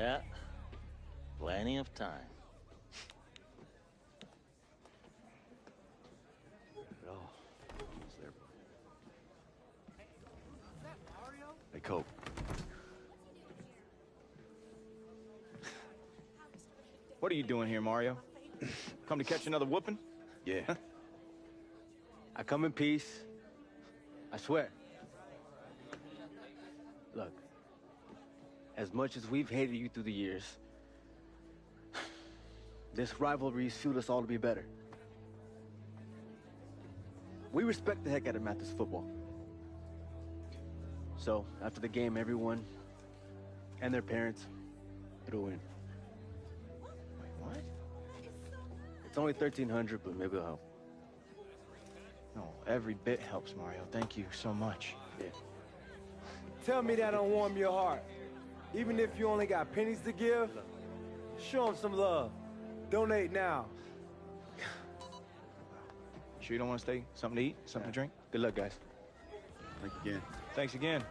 Yeah, plenty of time. Oh, almost there, bud. Hey, Cope. What are you doing here, Mario? Come to catch another whooping? Yeah. I come in peace. I swear. Look, as much as we've hated you through the years, this rivalry suits us all to be better. We respect the heck out of Mathis football. So, after the game, everyone and their parents threw in. Wait, what? It's only $1,300, but maybe it'll help. No, every bit helps, Mario. Thank you so much. Yeah. Tell me that don't warm your heart. Even if you only got pennies to give, show them some love. Donate now. Sure you don't want to stay? Something to eat? Something to drink? Good luck, guys. Thank you again. Thanks again.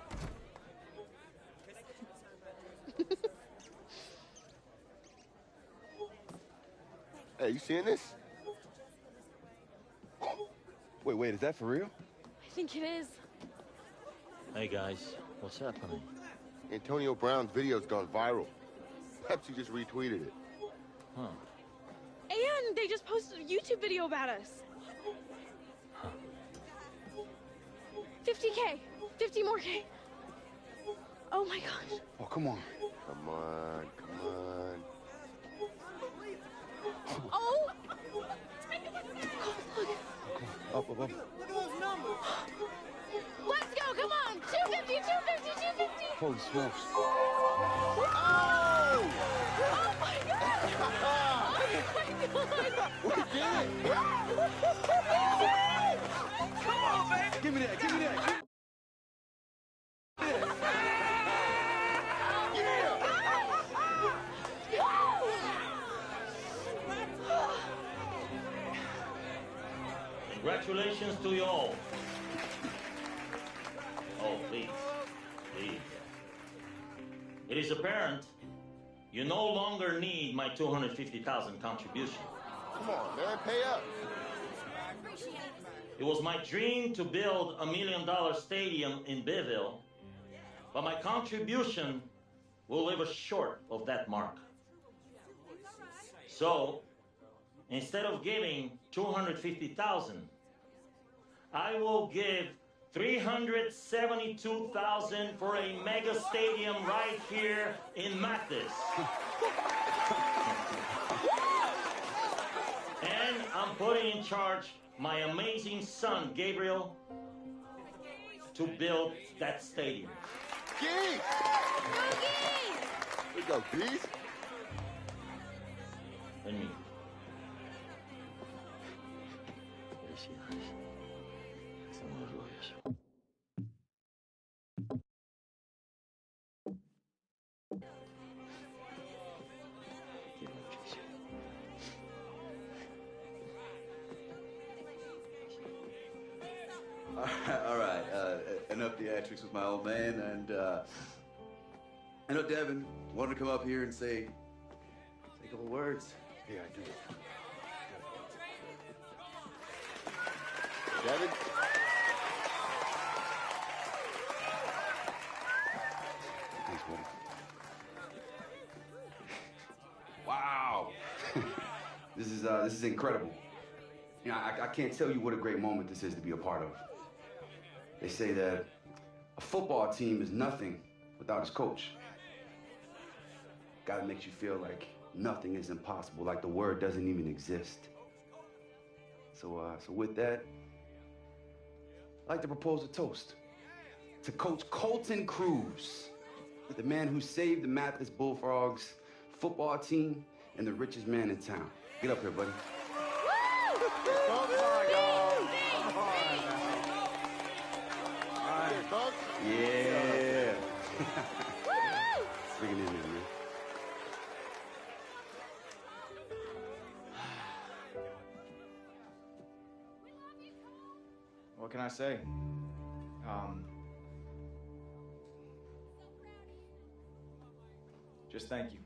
Hey, you seeing this? Wait, is that for real? I think it is. Hey, guys, what's happening? Antonio Brown's video's gone viral. Pepsi just retweeted it. Huh. And they just posted a YouTube video about us. Huh. 50K. 50 more K. Oh my gosh. Oh, come on. Come on, come on. Oh! Up. Look at those numbers. Let's go, come on! 250, 250, 250! Holy smokes. Oh! Oh my god! Oh my god! We did it! Come on, baby! Give me that, give me that. Congratulations to you all. Oh, please. It is apparent you no longer need my $250,000 contribution. Come on, man, pay up. It was my dream to build $1 million stadium in Bayville, but my contribution will live short of that mark. So, instead of giving $250,000, I will give $372,000 for a mega stadium right here in Mathis. And I'm putting in charge my amazing son, Gabriel, to build that stadium. Geese! We go, Geese. And me. All right, enough theatrics with my old man, and I know Devin wanted to come up here and say a couple words. Here, I do it. Devin? Thanks, buddy. Wow. This is incredible. You know, I can't tell you what a great moment this is to be a part of. They say that a football team is nothing without its coach. Guy makes you feel like nothing is impossible, like the word doesn't even exist. So with that, I'd like to propose a toast to Coach Colton Cruz, the man who saved the Mathis Bullfrogs football team and the richest man in town. Get up here, buddy. Yeah. Bring it in there, man. What can I say? Just thank you.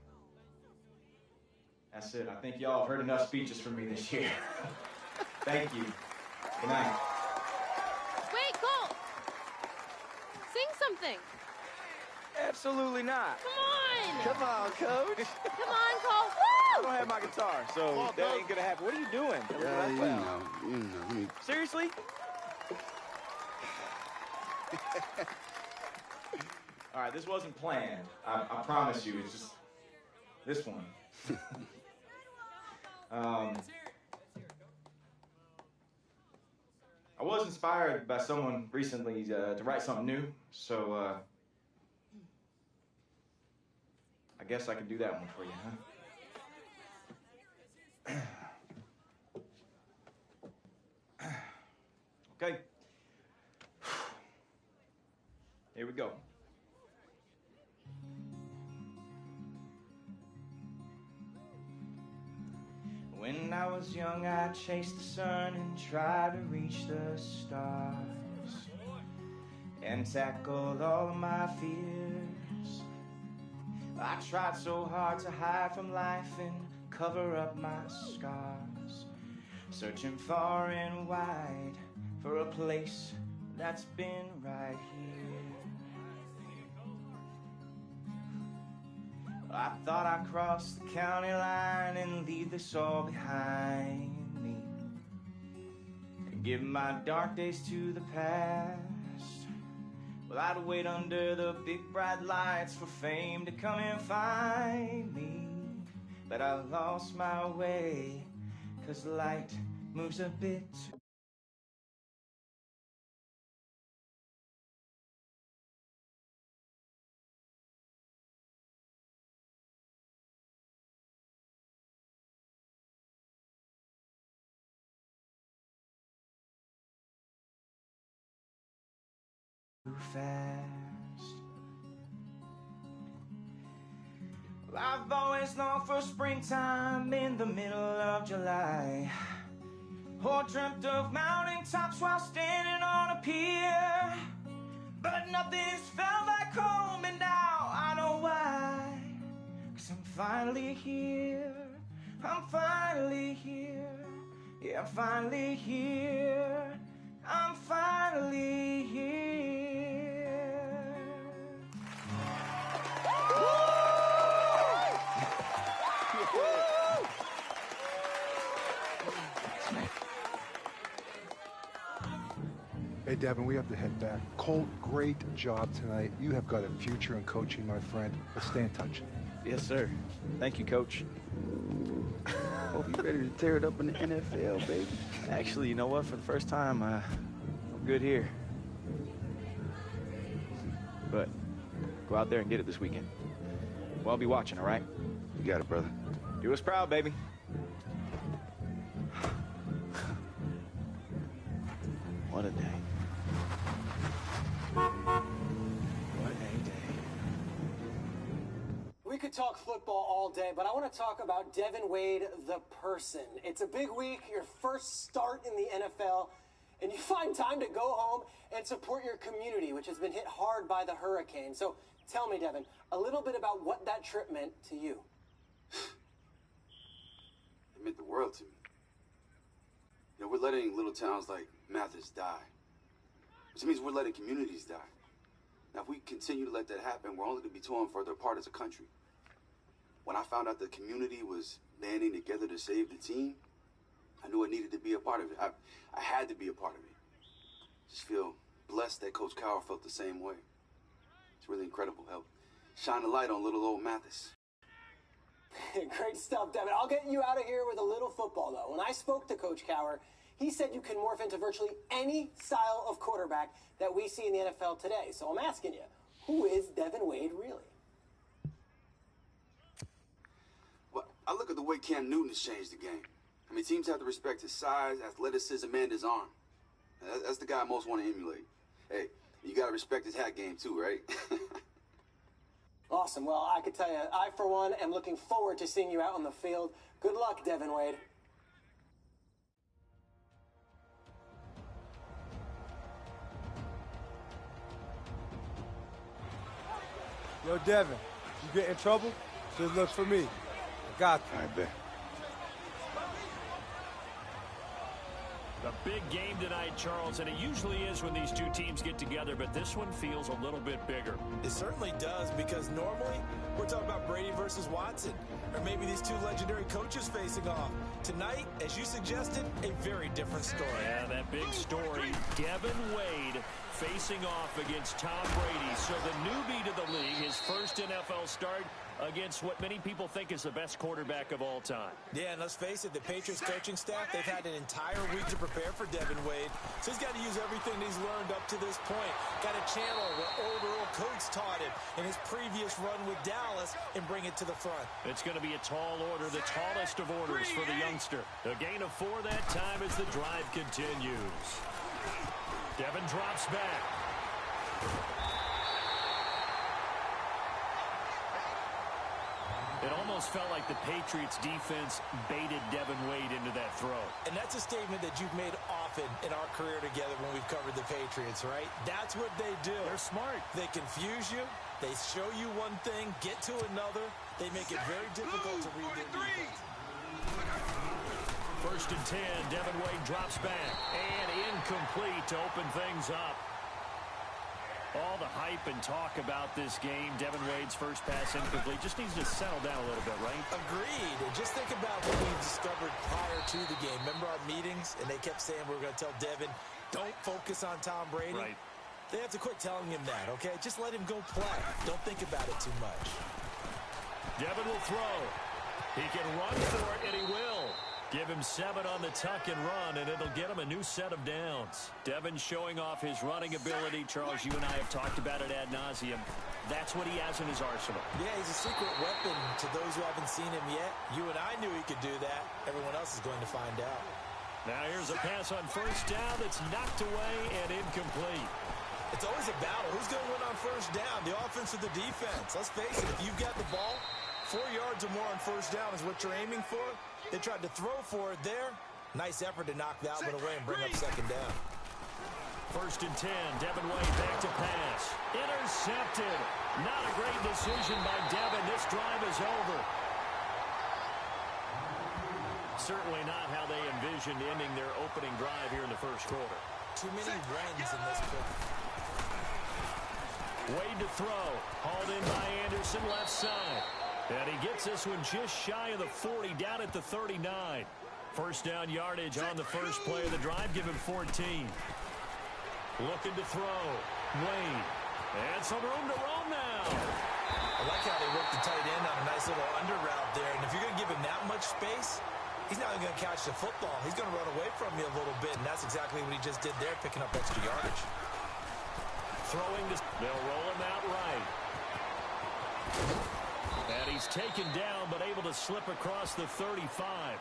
That's it. I think y'all have heard enough speeches from me this year. Thank you. Good night. Wait, Colt! Sing something. Absolutely not. Come on! Come on, coach. Come on, Colt! I Woo! don't have my guitar, so that ain't gonna happen. What are you doing? Yeah, you know. I mean, Seriously? All right, this wasn't planned. I promise you. It's just this one. I was inspired by someone recently to write something new, so I guess I could do that one for you, huh? Okay. Here we go. When I was young, I chased the sun and tried to reach the stars and tackled all of my fears. I tried so hard to hide from life and cover up my scars, searching far and wide for a place that's been right here. I thought I'd cross the county line and leave this all behind me and give my dark days to the past. Well, I'd wait under the big bright lights for fame to come and find me. But I lost my way, 'cause light moves a bit too fast. Well, I've always longed for springtime in the middle of July, or dreamt of mountaintops while standing on a pier. But nothing's felt like home, and now I know why. 'Cause I'm finally here. I'm finally here. Yeah, I'm finally here. I'm finally here. Hey, Devin, we have to head back. Colt, great job tonight. You have got a future in coaching, my friend. Let's stay in touch. Yes, sir. Thank you, Coach. hope you're ready to tear it up in the NFL, baby. Actually, you know what? For the first time, I'm good here. But go out there and get it this weekend. Well, I'll be watching, all right? You got it, brother. Do us proud, baby. What a day. What a day. We could talk football all day, but I want to talk about Devin Wade, the person. It's a big week, your first start in the NFL, and you find time to go home and support your community, which has been hit hard by the hurricane. So tell me, Devin, a little bit about what that trip meant to you. It meant the world to me. You know, we're letting little towns like Mathis die, which means we're letting communities die. Now, if we continue to let that happen, we're only going to be torn further apart as a country. When I found out the community was banding together to save the team, I knew I needed to be a part of it. I had to be a part of it. Just feel blessed that Coach Cowher felt the same way. It's really incredible. Help shine a light on little old Mathis. Great stuff, Devin. I'll get you out of here with a little football, though. When I spoke to Coach Cowher, he said you can morph into virtually any style of quarterback that we see in the NFL today. So I'm asking you, who is Devin Wade really? Well, I look at the way Cam Newton has changed the game. I mean, teams have to respect his size, athleticism, and his arm. That's the guy I most want to emulate. Hey, you got to respect his hat game too, right? Awesome. Well, I could tell you, I, for one, am looking forward to seeing you out on the field. Good luck, Devin Wade. Yo, Devin, you get in trouble? Just look for me. I got you. I bet. A big game tonight, Charles, and it usually is when these two teams get together, but this one feels a little bit bigger. It certainly does, because normally we're talking about Brady versus Watson, or maybe these two legendary coaches facing off. Tonight, as you suggested, a very different story. Yeah, that big story. Devin Wade facing off against Tom Brady. So the newbie to the league, his first NFL start against what many people think is the best quarterback of all time. Yeah, and let's face it, the Patriots coaching staff, they've had an entire week to prepare for Devin Wade. So he's got to use everything he's learned up to this point. Got to channel what old Earl Coates taught him in his previous run with Dallas and bring it to the front. It's going to be a tall order, the tallest of orders for the youngster. A gain of 4 that time as the drive continues. Devin drops back. It almost felt like the Patriots defense baited Devin Wade into that throw. And that's a statement that you've made often in our career together when we've covered the Patriots, right? That's what they do. They're smart. They confuse you. They show you one thing, get to another. They make it very difficult to read their defense. First and 10, Devin Wade drops back. And incomplete to open things up. All the hype and talk about this game. Devin Wade's first pass incomplete. Just needs to settle down a little bit, right? Agreed. And just think about what we discovered prior to the game. Remember our meetings? And they kept saying we're going to tell Devin, don't focus on Tom Brady. Right. They have to quit telling him that, okay? Just let him go play. Don't think about it too much. Devin will throw. He can run for it, and he will. Give him 7 on the tuck and run, and it'll get him a new set of downs. Devin showing off his running ability. Charles, you and I have talked about it ad nauseum. That's what he has in his arsenal. Yeah, he's a secret weapon to those who haven't seen him yet. You and I knew he could do that. Everyone else is going to find out. Now here's a pass on first down that's knocked away and incomplete. It's always a battle. Who's going to win on first down, the offense or the defense? Let's face it, if you've got the ball, 4 yards or more on first down is what you're aiming for. They tried to throw for it there. Nice effort to knock that one away and bring up second down. First and 10, Devin Wade back to pass. Intercepted. Not a great decision by Devin. This drive is over. Certainly not how they envisioned ending their opening drive here in the first quarter. Too many runs in this quarter. Wade to throw. Hauled in by Anderson, left side. And he gets this one just shy of the 40, down at the 39. First down yardage on the first play of the drive. Give him 14. Looking to throw. Wade. And some room to roam now. I like how they work the tight end on a nice little under route there. And if you're going to give him that much space, he's not going to catch the football. He's going to run away from you a little bit. And that's exactly what he just did there, picking up extra yardage. Throwing to... They'll roll him out right. And he's taken down, but able to slip across the 35.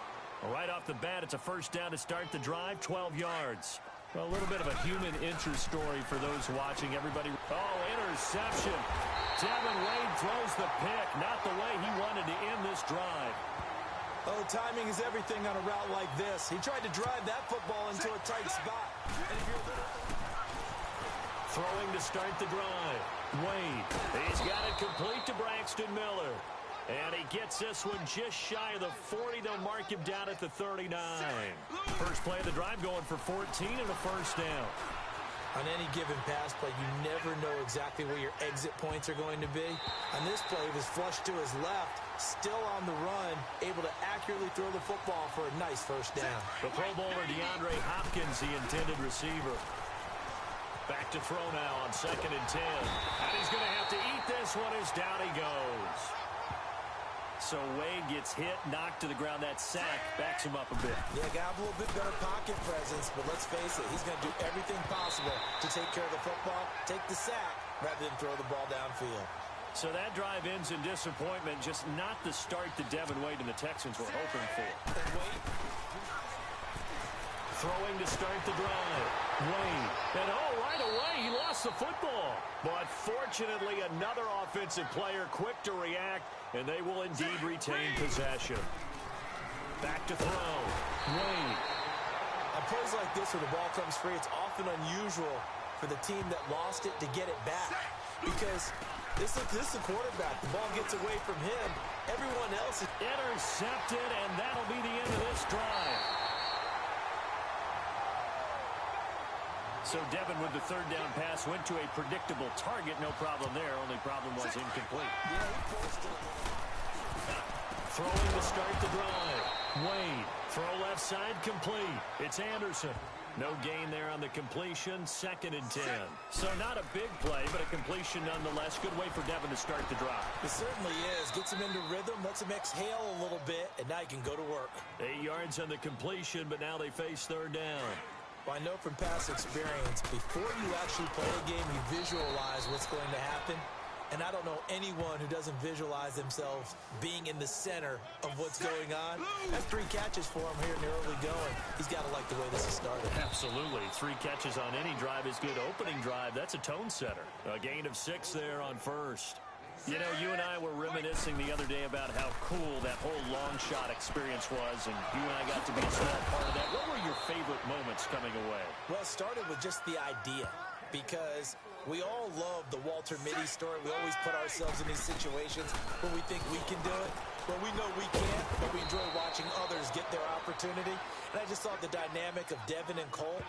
Right off the bat, it's a first down to start the drive, 12 yards. A little bit of a human interest story for those watching. Everybody, interception. Devin Wade throws the pick, not the way he wanted to end this drive. Oh, timing is everything on a route like this. He tried to drive that football into a tight spot. And if you're throwing to start the drive. Wade, he's got it complete to Braxton Miller. And he gets this one just shy of the 40. They'll mark him down at the 39. First play of the drive going for 14 and a first down. On any given pass play, you never know exactly where your exit points are going to be. On this play, he was flushed to his left, still on the run, able to accurately throw the football for a nice first down. The Pro Bowler DeAndre Hopkins, the intended receiver. Back to throw now on 2nd and 10. And he's going to have to eat this one as down he goes. So Wade gets hit, knocked to the ground. That sack backs him up a bit. Yeah, got a little bit better pocket presence, but let's face it, he's going to do everything possible to take care of the football, take the sack, rather than throw the ball downfield. So that drive ends in disappointment, just not the start that Devin Wade and the Texans were hoping for. And Wade throwing to start the drive. Wade. And right away, he lost the football. But fortunately, another offensive player quick to react, and they will indeed retain possession. Back to throw. Wade. On plays like this where the ball comes free, it's often unusual for the team that lost it to get it back. because this is a quarterback. The ball gets away from him. Everyone else is intercepted, and that'll be the end of this drive. So Devin with the third down pass went to a predictable target. No problem there. Only problem was incomplete. Throwing to start the drive. Wade. Throw left side complete. It's Anderson. No gain there on the completion. 2nd and 10. So not a big play, but a completion nonetheless. Good way for Devin to start the drive. It certainly is. Gets him into rhythm, lets him exhale a little bit, and now he can go to work. 8 yards on the completion, but now they face third down. Well, I know from past experience, before you actually play a game, you visualize what's going to happen. And I don't know anyone who doesn't visualize themselves being in the center of what's going on. That's 3 catches for him here in the early going. He's got to like the way this has started. Absolutely. 3 catches on any drive is good. Opening drive, that's a tone setter. A gain of 6 there on first. You know, you and I were reminiscing the other day about how cool that whole long shot experience was, and you and I got to be a small part of that. What were your favorite moments coming away? Well, it started with just the idea, because we all love the Walter Mitty story. We always put ourselves in these situations where we think we can do it, but we know we can't, but we enjoy watching others get their opportunity. And I just thought the dynamic of Devin and Colt,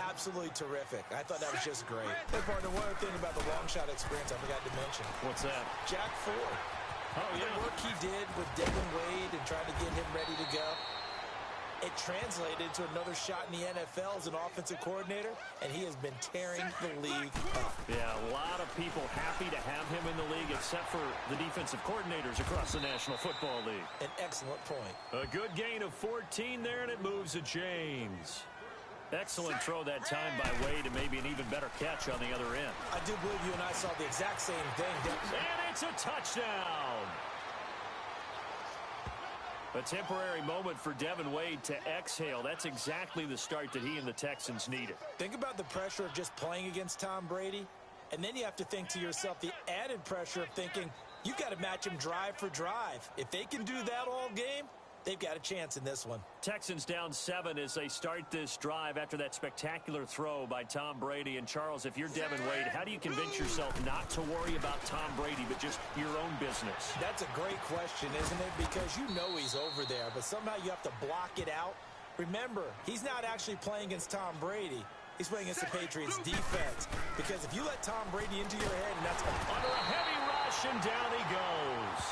absolutely terrific. I thought that was just great. Hey, partner, one other thing about the long shot experience I forgot to mention. What's that? Jack Ford. Oh, yeah. The work he did with Devin Wade and trying to get him ready to go, it translated to another shot in the NFL as an offensive coordinator, and he has been tearing the league up. Yeah, a lot of people happy to have him in the league, except for the defensive coordinators across the National Football League. An excellent point. A good gain of 14 there, and it moves to James. Excellent throw that time by Wade, and maybe an even better catch on the other end. I do believe you and I saw the exact same thing. And it's a touchdown. A temporary moment for Devin Wade to exhale. That's exactly the start that he and the Texans needed. Think about the pressure of just playing against Tom Brady, and then you have to think to yourself the added pressure of thinking you've got to match him drive for drive. If they can do that all game, they've got a chance in this one. Texans down 7 as they start this drive after that spectacular throw by Tom Brady. And Charles, if you're Devin Wade, how do you convince yourself not to worry about Tom Brady, but just your own business? That's a great question, isn't it? Because you know he's over there, but somehow you have to block it out. Remember, he's not actually playing against Tom Brady. He's playing against the Patriots defense. Because if you let Tom Brady into your head, and that's under a heavy rush, and down he goes.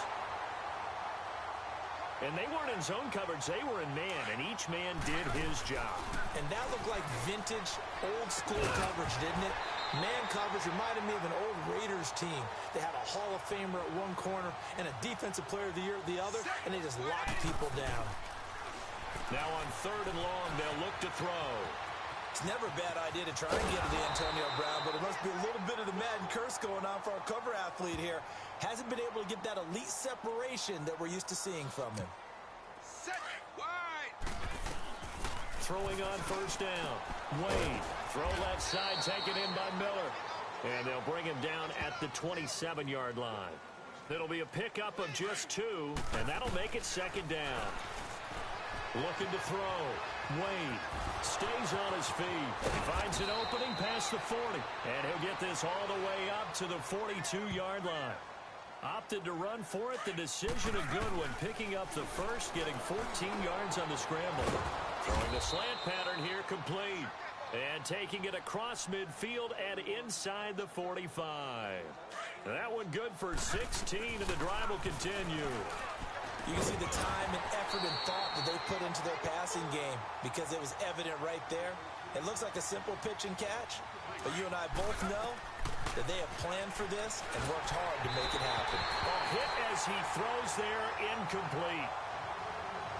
And they weren't in zone coverage. They were in man, and each man did his job. And that looked like vintage, old-school coverage, didn't it? Man coverage reminded me of an old Raiders team. They had a Hall of Famer at one corner and a Defensive Player of the Year at the other, and they just locked people down. Now on 3rd and long, they'll look to throw. It's never a bad idea to try and get it to Antonio Brown, but it must be a little bit of the Madden curse going on for our cover athlete here. Hasn't been able to get that elite separation that we're used to seeing from him. Throwing on 1st down. Wade, throw left side, taken in by Miller. And they'll bring him down at the 27-yard line. It'll be a pickup of just 2, and that'll make it 2nd down. Looking to throw. Wade stays on his feet. He finds an opening past the 40. And he'll get this all the way up to the 42-yard line. Opted to run for it. The decision a good one. Picking up the first, getting 14 yards on the scramble. Throwing the slant pattern here complete. And taking it across midfield and inside the 45. That one good for 16, and the drive will continue. You can see the time and effort and thought that they put into their passing game because it was evident right there. It looks like a simple pitch and catch, but you and I both know that they have planned for this and worked hard to make it happen. A hit as he throws there, incomplete.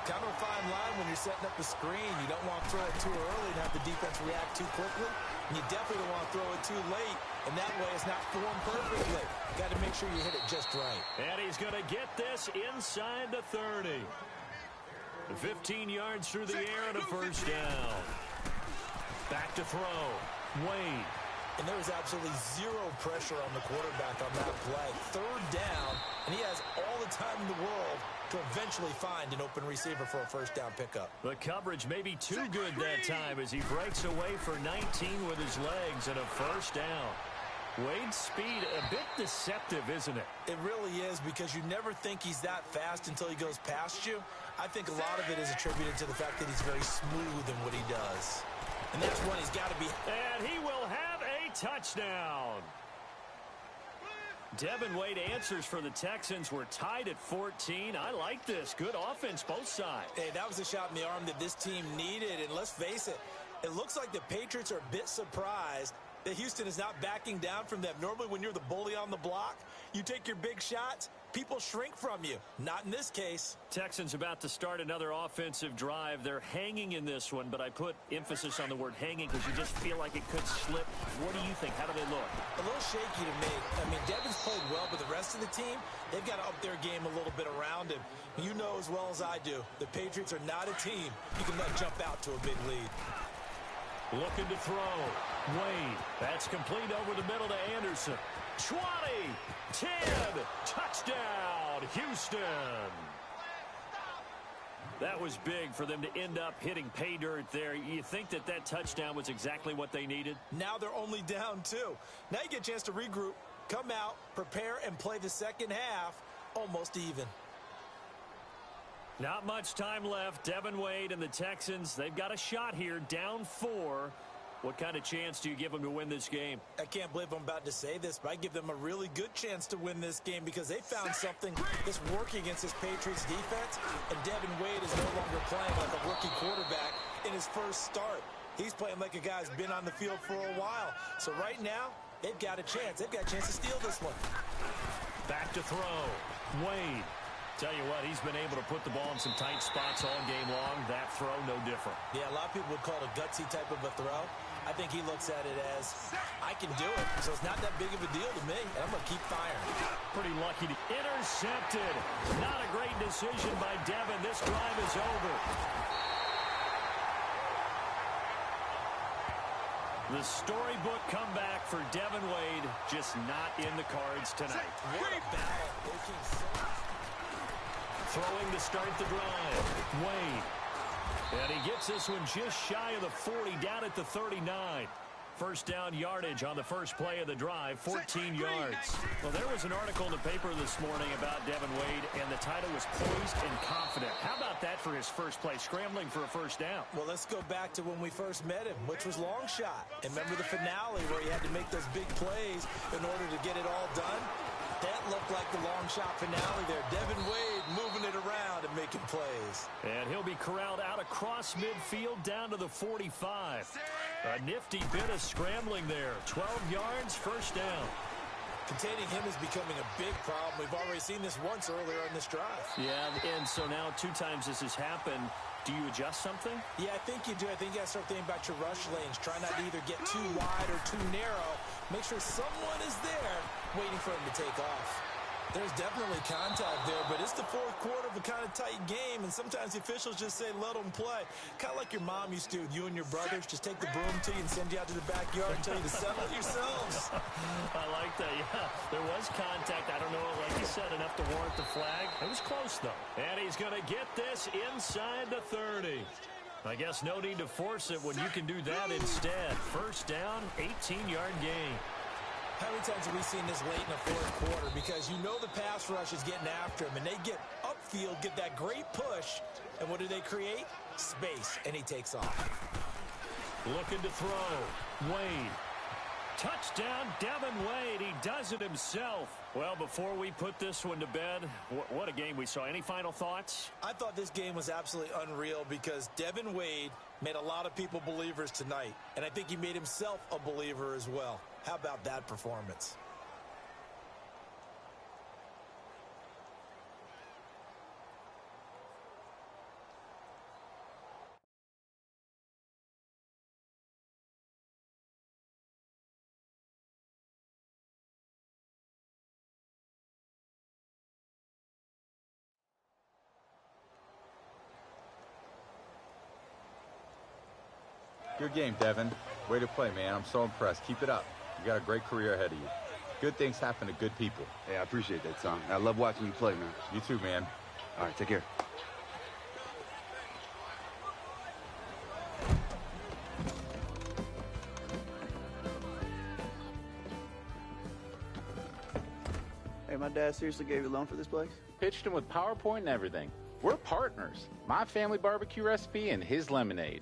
Kind of a fine line when you're setting up a screen. You don't want to throw it too early and have the defense react too quickly. And you definitely don't want to throw it too late, and that way it's not formed perfectly. Got to make sure you hit it just right. And he's going to get this inside the 30. 15 yards through the air and a 1st down. Back to throw. Wade. And there was absolutely zero pressure on the quarterback on that play. 3rd down, and he has all the time in the world to eventually find an open receiver for a 1st down pickup. The coverage may be too good that time as he breaks away for 19 with his legs and a 1st down. Wade's speed, a bit deceptive, isn't it? It really is, because you never think he's that fast until he goes past you. I think a lot of it is attributed to the fact that he's very smooth in what he does. And that's when he's got to be. And he will have a touchdown. Devin Wade answers for the Texans. We're tied at 14. I like this. Good offense, both sides. Hey, that was a shot in the arm that this team needed. And let's face it, it looks like the Patriots are a bit surprised that Houston is not backing down from them. Normally, when you're the bully on the block, you take your big shots, people shrink from you. Not in this case. Texans about to start another offensive drive. They're hanging in this one, but I put emphasis on the word hanging because you just feel like it could slip. What do you think? How do they look? A little shaky to me. I mean, Devin's played well, but the rest of the team, they've got to up their game a little bit around him. You know as well as I do, the Patriots are not a team you can let jump out to a big lead. Looking to throw. Wade. That's complete over the middle to Anderson. 20, 10, touchdown, Houston. That was big for them to end up hitting pay dirt there. You think that that touchdown was exactly what they needed? Now they're only down 2. Now you get a chance to regroup, come out, prepare, and play the second half almost even. Not much time left. Devin Wade and the Texans, they've got a shot here, down 4. What kind of chance do you give them to win this game? I can't believe I'm about to say this, but I give them a really good chance to win this game because they found something that's working against this Patriots defense, and Devin Wade is no longer playing like a rookie quarterback in his first start. He's playing like a guy who's been on the field for a while. So right now, they've got a chance. They've got a chance to steal this one. Back to throw. Wade. Tell you what, he's been able to put the ball in some tight spots all game long. That throw, no different. Yeah, a lot of people would call it a gutsy type of a throw. I think he looks at it as, I can do it, so it's not that big of a deal to me, and I'm going to keep firing. Pretty lucky to intercepted. Not a great decision by Devin. This drive is over. The storybook comeback for Devin Wade, just not in the cards tonight. What a battle. Throwing to start the drive. Wade. And he gets this one just shy of the 40, down at the 39. First down yardage on the first play of the drive, 14 yards. Well, there was an article in the paper this morning about Devin Wade, and the title was Poised and Confident. How about that for his first play, scrambling for a first down? Well, let's go back to when we first met him, which was long shot. And remember the finale where he had to make those big plays in order to get it all done? That looked like the long shot finale there. Devin Wade moving it around and making plays. And he'll be corralled out across midfield down to the 45. A nifty bit of scrambling there. 12 yards, first down. Containing him is becoming a big problem. We've already seen this once earlier in this drive. Yeah, and so now 2 times this has happened. Do you adjust something? Yeah, I think you do. I think you got to start thinking about your rush lanes. Try not to either get too wide or too narrow. Make sure someone is there waiting for him to take off. There's definitely contact there, but it's the fourth quarter of a kind of tight game, and sometimes the officials just say, let them play. Kind of like your mom used to with you and your brothers. Just take the broom to you and send you out to the backyard and tell you to settle yourselves. I like that, yeah. There was contact. I don't know, like you said, enough to warrant the flag. It was close, though. And he's going to get this inside the 30. I guess no need to force it when you can do that instead. First down, 18-yard gain. How many times have we seen this late in the fourth quarter? Because you know the pass rush is getting after him, and they get upfield, get that great push, and what do they create? Space, and he takes off. Looking to throw. Wade. Touchdown, Devin Wade. He does it himself. Well, before we put this one to bed, what a game we saw. Any final thoughts? I thought this game was absolutely unreal because Devin Wade made a lot of people believers tonight, and I think he made himself a believer as well. How about that performance? Good game, Devin. Way to play, man. I'm so impressed. Keep it up. You got a great career ahead of you. Good things happen to good people. Hey, I appreciate that, son. I love watching you play, man. You too, man. All right, take care. Dad seriously gave you a loan for this place? Pitched him with PowerPoint and everything. We're partners. My family barbecue recipe and his lemonade.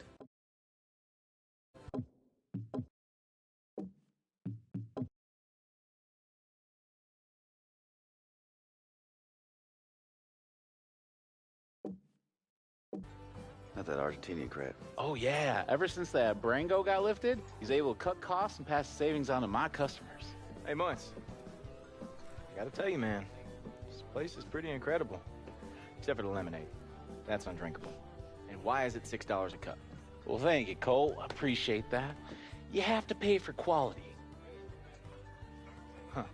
Not that Argentinian crap. Oh, yeah. Ever since that Brango got lifted, he's able to cut costs and pass the savings on to my customers. Hey, Moise. I gotta tell you, man, this place is pretty incredible. Except for the lemonade. That's undrinkable. And why is it $6 a cup? Well, thank you, Cole. I appreciate that. You have to pay for quality. Huh.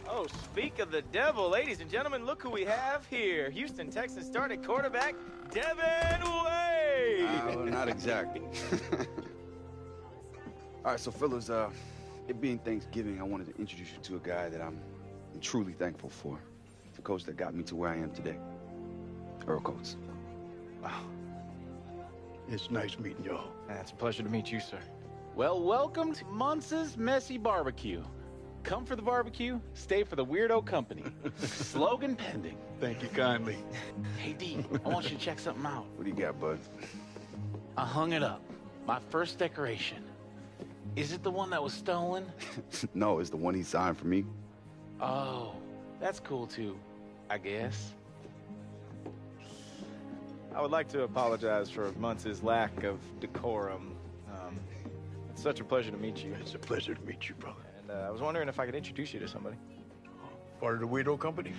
Oh, speak of the devil, ladies and gentlemen, look who we have here. Houston Texans starting quarterback, Devin Wade! Well, not exactly. All right, so fellas, it being Thanksgiving, I wanted to introduce you to a guy that I'm truly thankful for. The coach that got me to where I am today. Earl Coates. Wow. It's nice meeting y'all. It's a pleasure to meet you, sir. Well, welcome to Muntz's Messy Barbecue. Come for the barbecue, stay for the weirdo company. Slogan pending. Thank you kindly. Hey, D, I want you to check something out. What do you got, bud? I hung it up. My first decoration. Is it the one that was stolen? No, it's the one he signed for me. Oh, that's cool too, I guess. I would like to apologize for Muntz's lack of decorum. It's such a pleasure to meet you. It's a pleasure to meet you, brother. And I was wondering if I could introduce you to somebody. Part of the Weirdo Company?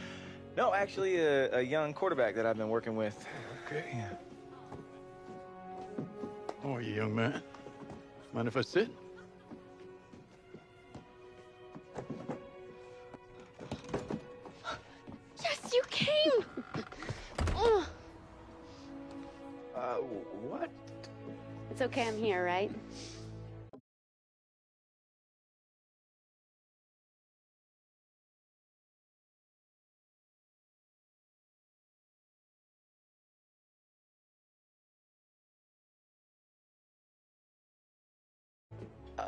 No, actually, a young quarterback that I've been working with. Okay. Yeah. How are you, young man? Mind if I sit? Yes, you came! What? It's okay, I'm here, right?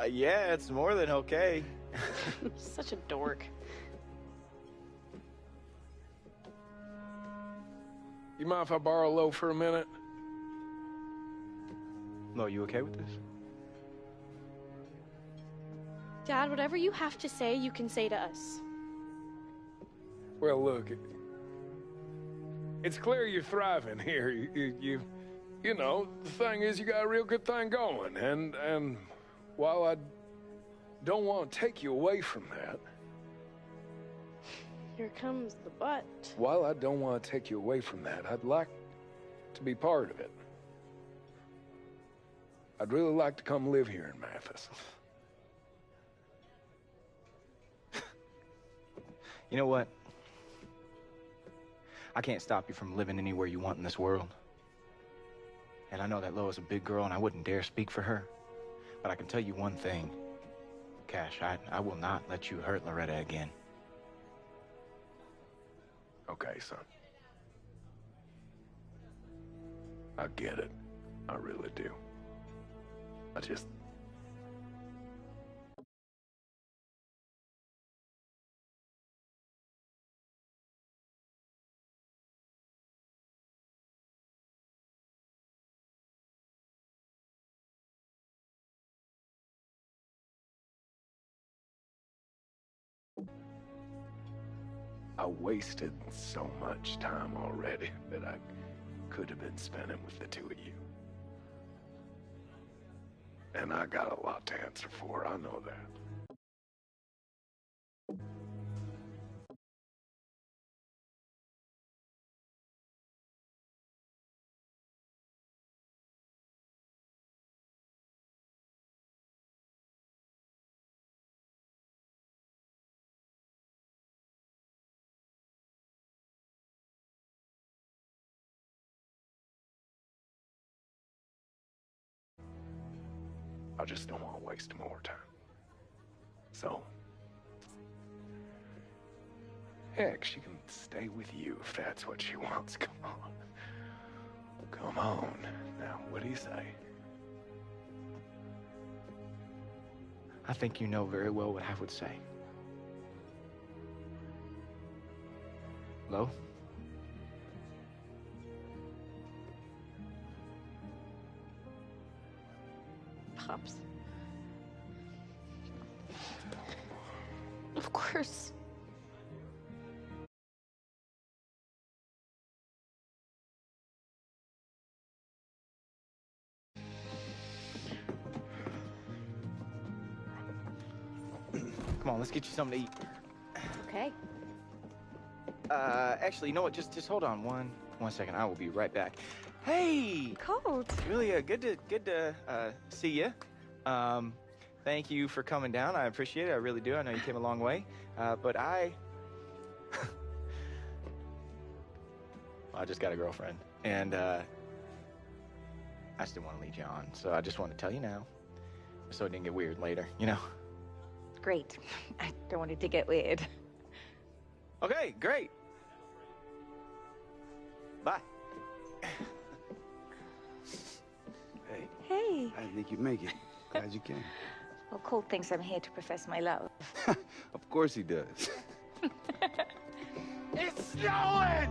Yeah, it's more than okay. Such a dork. You mind if I borrow a loaf for a minute? Lo, you okay with this? Dad, whatever you have to say, you can say to us. Well, look, it's clear you're thriving here. You know, the thing is, you got a real good thing going, and while I don't want to take you away from that, Here comes the butt. while I don't want to take you away from that, I'd like to be part of it. I'd really like to come live here in Mathis. You know what? I can't stop you from living anywhere you want in this world. And I know that Lois is a big girl, and I wouldn't dare speak for her. But I can tell you one thing. Cash, I will not let you hurt Loretta again. Okay, son. I get it. I really do. I just... I wasted so much time already that I could have been spending with the two of you. And I got a lot to answer for, I know that. I just don't want to waste more time. So, heck, she can stay with you if that's what she wants. Come on. Come on. Now, what do you say? I think you know very well what I would say. Hello? Pops. Of course. Come on, let's get you something to eat. Okay. Actually, you know what? Just hold on one second. I will be right back. Hey, Colt. Really, good to see you. Thank you for coming down. I appreciate it. I really do. I know you came a long way. But I just got a girlfriend, and I just didn't want to lead you on. So I just want to tell you now, so it didn't get weird later. You know. Great. I don't want it to get weird. Okay, great. Bye. Hey. Hey. I didn't think you'd make it. Glad you came. Well, Colt thinks I'm here to profess my love. Of course he does. It's snowing!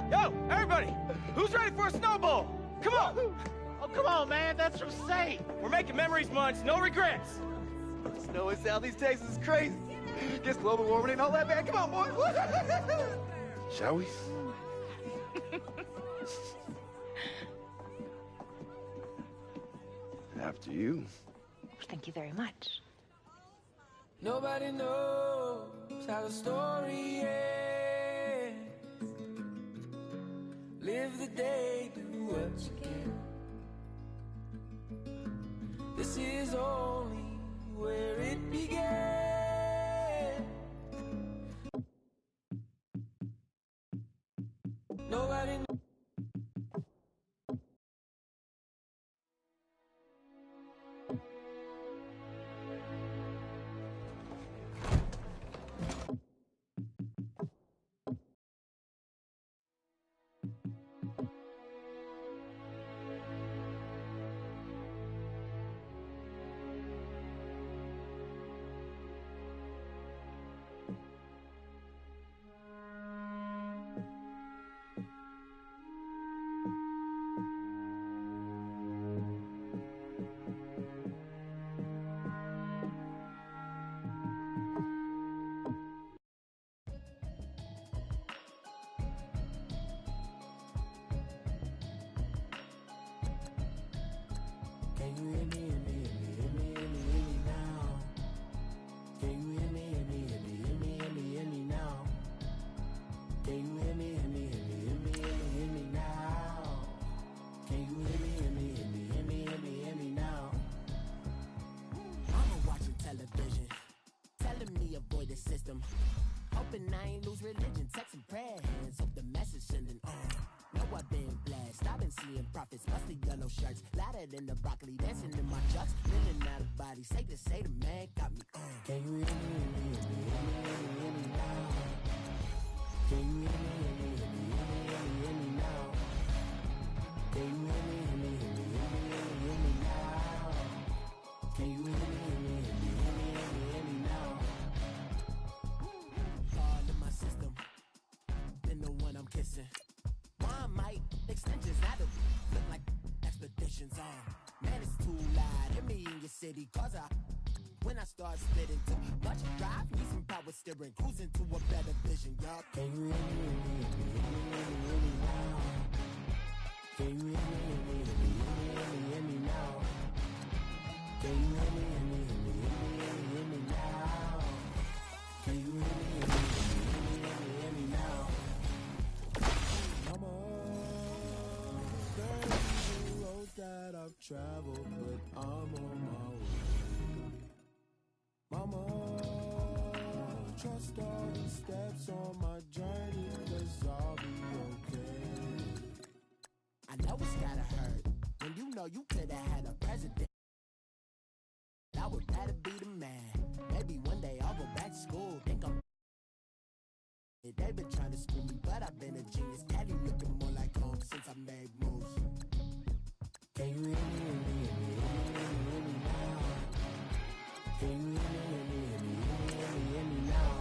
Yo, everybody, who's ready for a snowball? Come on! Oh, come on, man. That's from Saint. We're making memories months, no regrets. Snow in Southeast Texas is crazy. Guess global warming ain't all that bad. Come on, boys. Shall we? After you. Thank you very much. Nobody knows how the story ends. Live the day, do what you can. This is only where it began. Nobody knows. Hoping I ain't lose religion, texting prayer hands, hope the message sending on. Know I've been blessed, I've been seeing prophets, mostly yellow shirts, louder than the broccoli, dancing in my chucks, living out of body, safe to say the man got me on. Can you hear me, hear me now? Can you hear me, hear me now? Can you hear me, hear me now? Can you hear me, hear me now? All in my system, been the one I'm kissing. One might extensions out of look like expeditions on. Man, it's too loud. Hit me in your city, cause when I start spitting too much drive, need some power steering, cruising to a better vision, y'all. Can you hear me now? Can you hear me now? Can you hear me now? Can you hear me now? Mama, there's the road that I've traveled, but I'm on my way. Mama, trust all the steps on my journey, 'cause I'll be okay. I know it's gotta hurt when you know you could've had a president. I would rather be the man. Maybe one day I'll go back to school. Think I'm. They've been trying to school me, but I've been a genius. Caddy looking more like home since I made moves. Can you hear me now? Can you hear me now?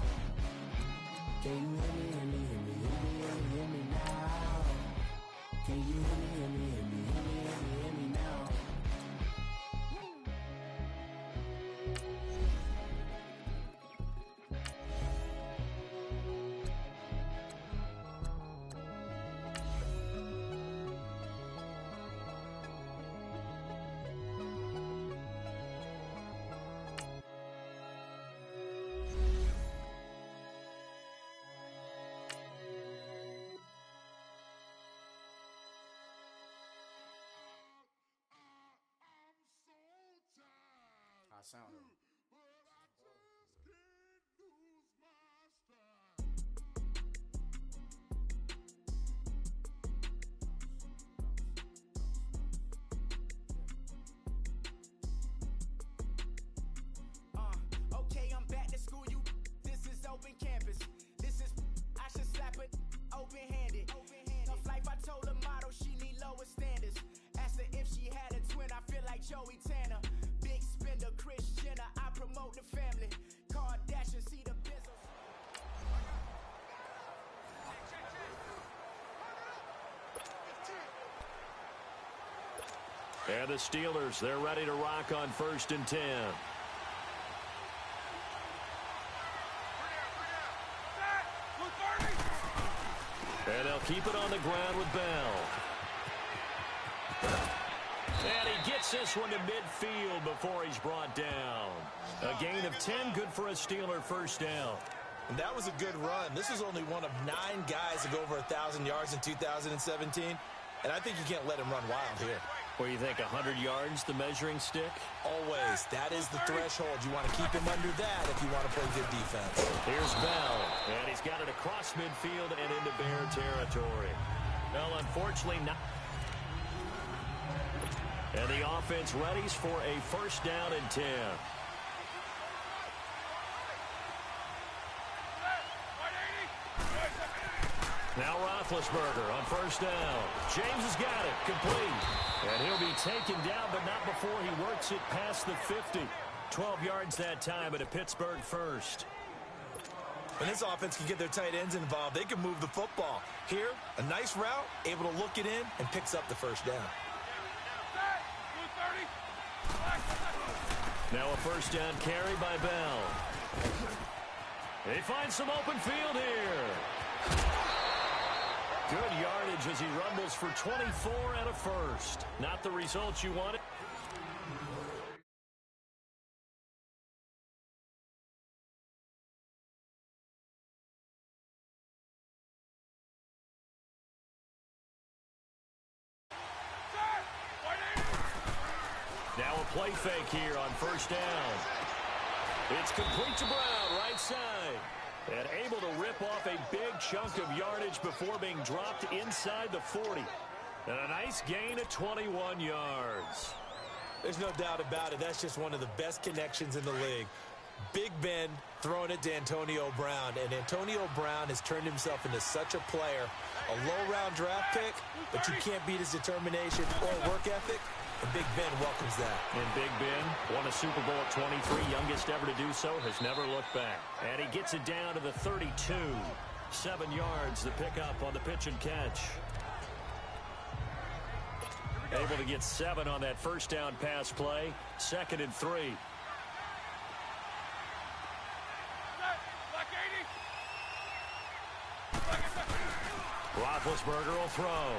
of sound. Okay, I'm back to school, you. This is open campus. This is, I should slap it open-handed. Tough life, I told her motto, she need lower standards. Asked her if she had a twin, I feel like Joey Tanner. Big spender, Kris Jenner, I promote the family. Kardashian, see the Bezos. And the Steelers, they're ready to rock on 1st and 10. And they'll keep it on the ground with Bell. And he gets this one to midfield before he's brought down. A gain of 10, good for a Steeler first down. And that was a good run. This is only one of 9 guys to go over 1,000 yards in 2017. And I think you can't let him run wild here. What do you think, 100 yards, the measuring stick? Always. That is the threshold. You want to keep him under that if you want to play good defense. Here's Bell, and he's got it across midfield and into Bear territory. Well, unfortunately not. And the offense readies for a first down and 10. Now Roethlisberger on first down. James has got it, complete. And he'll be taken down, but not before he works it past the 50. 12 yards that time at a Pittsburgh first. When this offense can get their tight ends involved, they can move the football. Here, a nice route, able to look it in, and picks up the first down. Now a first down carry by Bell. They find some open field here. Good yardage as he rumbles for 24 and a first. Not the results you wanted. Now a play fake here on first down. It's complete to Brown, right side. And able to rip off a big chunk of yardage before being dropped inside the 40. And a nice gain of 21 yards. There's no doubt about it. That's just one of the best connections in the league. Big Ben throwing it to Antonio Brown. And Antonio Brown has turned himself into such a player. A low-round draft pick, but you can't beat his determination or work ethic. And Big Ben welcomes that. And Big Ben won a Super Bowl at 23, youngest ever to do so, has never looked back. And he gets it down to the 32. 7 yards, the pickup on the pitch and catch. Able to get 7 on that first down pass play. 2nd and 3. Roethlisberger will throw.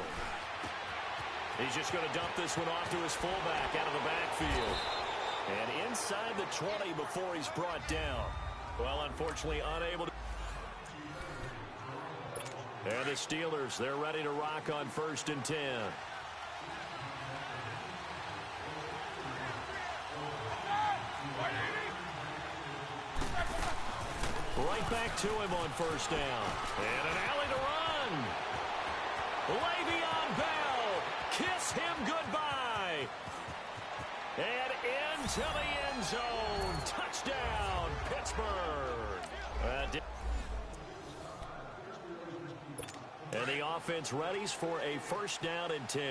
He's just going to dump this one off to his fullback out of the backfield. And inside the 20 before he's brought down. Well, unfortunately, unable to. And the Steelers, they're ready to rock on 1st and 10. Right back to him on first down. And an alley to run. Le'Veon Bell. Kiss him goodbye. And into the end zone. Touchdown, Pittsburgh. And the offense readies for a first down and 10.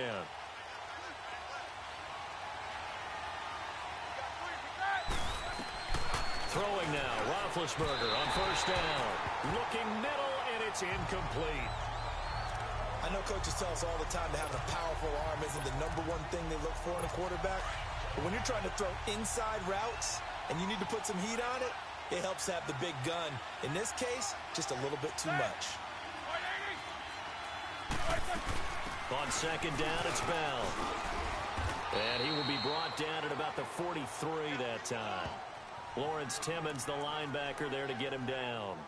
Throwing now, Roethlisberger on first down. Looking middle, and it's incomplete. I know coaches tell us all the time that having a powerful arm isn't the #1 thing they look for in a quarterback. But when you're trying to throw inside routes and you need to put some heat on it, it helps have the big gun. In this case, just a little bit too much. On second down, it's Bell. And he will be brought down at about the 43 that time. Lawrence Timmons, the linebacker, there to get him down.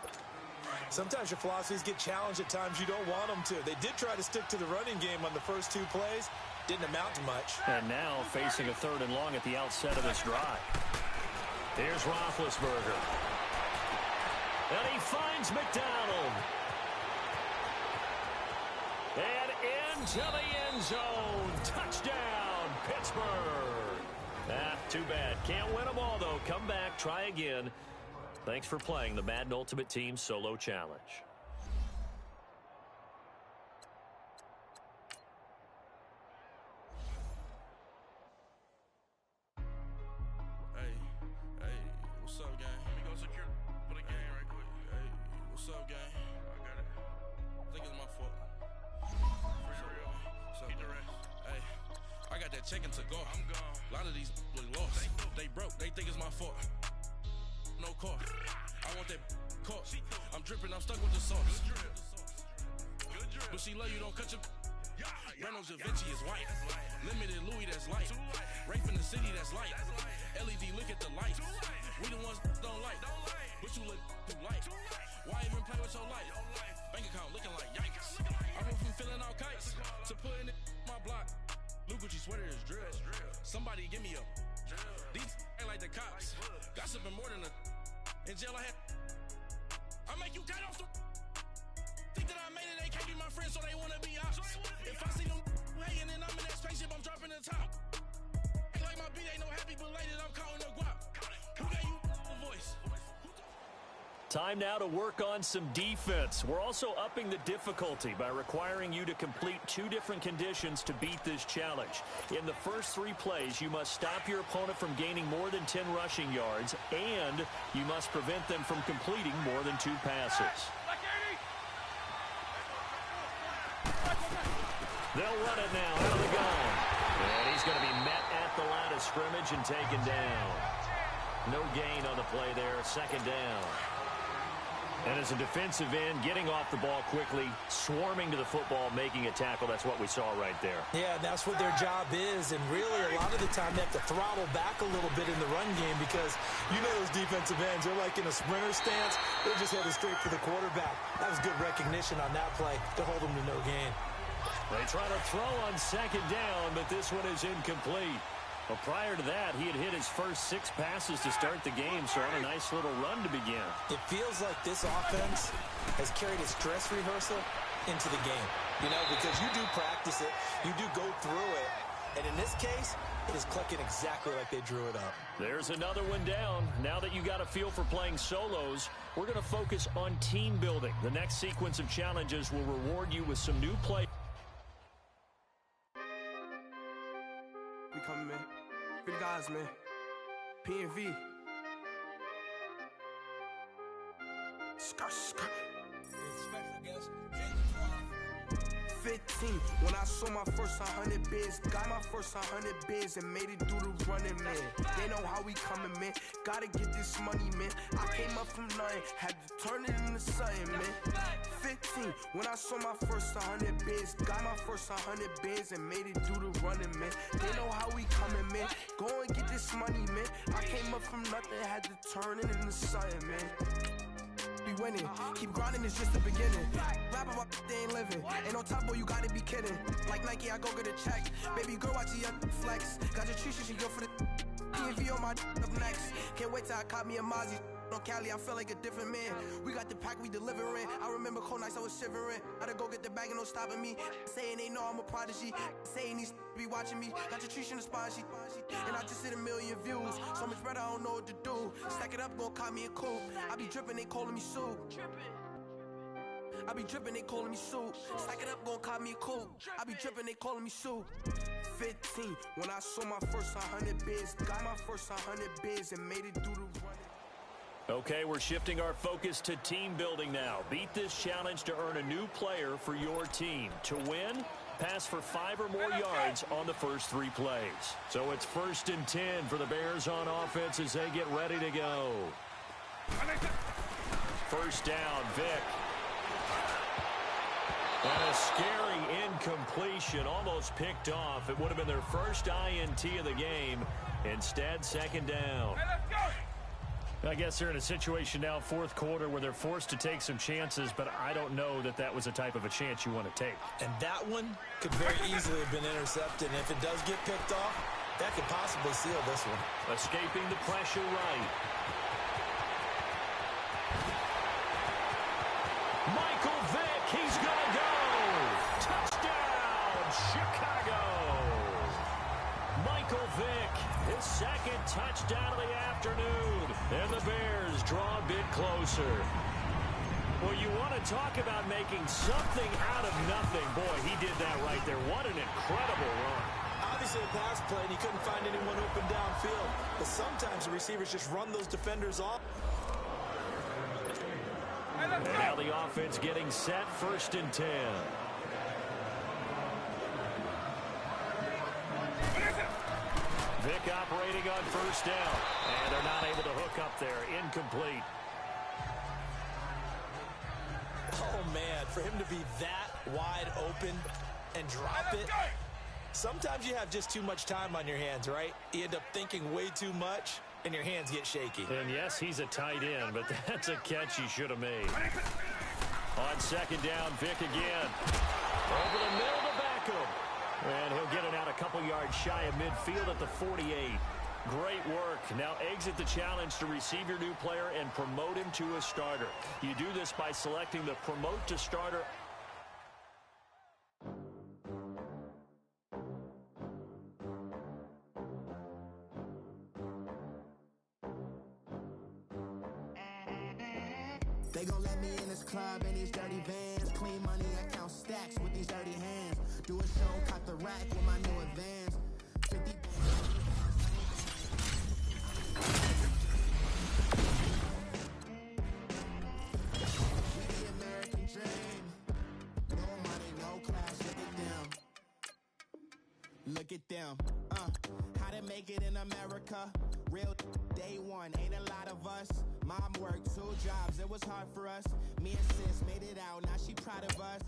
Sometimes your philosophies get challenged at times you don't want them to. They did try to stick to the running game on the first 2 plays. Didn't amount to much. And now facing a 3rd and long at the outset of this drive. Here's Roethlisberger. And he finds McDonald. And into the end zone. Touchdown, Pittsburgh. Too bad. Can't win them all, though. Come back, try again. Thanks for playing the Madden Ultimate Team Solo Challenge. Hey, what's up, gang? Let me go secure for the game right quick. Hey, what's up, gang? I got it. I think it's my fault. For real. What's up, hey, I got that chicken to go. I'm gone. A lot of these look lost. They broke. They think it's my fault. No car. I want that caught. I'm dripping. I'm stuck with the sauce. Good drip. But she love you. Don't cut your. Reynolds Da Vinci is white. Limited Louis, that's light. Rape in the city, that's light. LED, look at the lights. We the ones don't like. But you look too light. Why even play with your life? Bank account looking like yikes. I went from filling out kites to putting it in my block. Blue Gucci sweater is drill. Somebody give me a. These ain't like the cops. Gossiping more than a. In jail I had. I make you cut off the. Think that I made it, they can't be my friends, so they wanna be ops. If I see them hating and I'm in that spaceship, I'm dropping the top. Ain't like my beat, ain't no happy belated, I'm counting the guap. Who gave you a voice? Time now to work on some defense. We're also upping the difficulty by requiring you to complete 2 different conditions to beat this challenge. In the first 3 plays, you must stop your opponent from gaining more than 10 rushing yards, and you must prevent them from completing more than 2 passes. They'll run it now out of the gun. And he's going to be met at the line of scrimmage and taken down. No gain on the play there, 2nd down. And as a defensive end, getting off the ball quickly, swarming to the football, making a tackle. That's what we saw right there. Yeah, that's what their job is. And really, a lot of the time, they have to throttle back a little bit in the run game because you know those defensive ends, they're like in a sprinter stance. They're just headed straight for the quarterback. That was good recognition on that play to hold them to no gain. They try to throw on 2nd down, but this one is incomplete. Well, prior to that, he had hit his first 6 passes to start the game, so on a nice little run to begin. It feels like this offense has carried its dress rehearsal into the game, you know, because you do practice it, you do go through it, and in this case, it is clicking exactly like they drew it up. There's another one down. Now that you got a feel for playing solos, we're going to focus on team building. The next sequence of challenges will reward you with some new play. We coming, man. Free the guys, man. P&V. Skirt, skirt. 15, when I saw my first 100 bids, got my first 100 bids and made it through the running, man. They know how we coming, man. Gotta get this money, man. I came up from nothing, had to turn it into something, man. 15, when I saw my first 100 bids, got my first 100 bids and made it through the running, man. They know how we coming, man. Go and get this money, man. I came up from nothing, had to turn it into something, man. Be winning, keep grinding, it's just the beginning. Rap about they ain't living, ain't no top boy, you gotta be kidding. Like Nike, I go get a check. Baby girl, watch the young flex. Got your tree, she go for the PNV on my up next. Can't wait till I caught me a Mozzie. On Cali, I feel like a different man. We got the pack, we delivering. I remember cold nights, I was shivering. Gotta go get the bag and no stopping me. Saying they know I'm a prodigy. Saying these be watching me. Got your tree in the spot, she. And I just hit 1 million views. So much better, I don't know what to do. Stack it up, gon' call me a coupe. I be dripping, they calling me soup. I be dripping, they calling me soup. Stack it up, gon' call me a coupe. I be dripping, they calling me soup. 15, when I saw my first 100 bids, got my first 100 bids and made it through the running. Okay, we're shifting our focus to team building now. Beat this challenge to earn a new player for your team. To win, pass for 5 or more yards on the first 3 plays. So it's 1st and 10 for the Bears on offense as they get ready to go. 1st down, Vic. And a scary incompletion, almost picked off. It would have been their first INT of the game. Instead, 2nd down. I guess they're in a situation now, 4th quarter, where they're forced to take some chances, but I don't know that that was the type of a chance you want to take. And that one could very easily have been intercepted. And if it does get picked off, That could possibly seal this one. Escaping the pressure right. Michael Vick, he's going to go. Touchdown, Chicago. Michael Vick, his second touchdown of the afternoon. And the Bears draw a bit closer. Well, you want to talk about making something out of nothing. Boy, he did that right there. What an incredible run. Obviously a pass play, and he couldn't find anyone open downfield. But sometimes the receivers just run those defenders off. And now the offense getting set, 1st and 10. Vick operating on 1st down. And they're not able to hook up there. Incomplete. Oh, man, for him to be that wide open and drop it. Sometimes you have just too much time on your hands, right? You end up thinking way too much, and your hands get shaky. And yes, he's a tight end, but that's a catch he should have made. On 2nd down, Vick again. Over the middle to Beckham. And he'll get it out a couple yards shy of midfield at the 48. Great work. Now exit the challenge to receive your new player and promote him to a starter. You do this by selecting the promote to starter. They gon' let me in this club in these dirty vans. Clean money, I count stacks with these dirty hands. Do a show, cop the rack with my new advance. 50 We the American dream. No money, no class, look at them. How to make it in America. Real day one, ain't a lot of us. Mom worked 2 jobs, it was hard for us. Me and sis made it out, now she proud of us.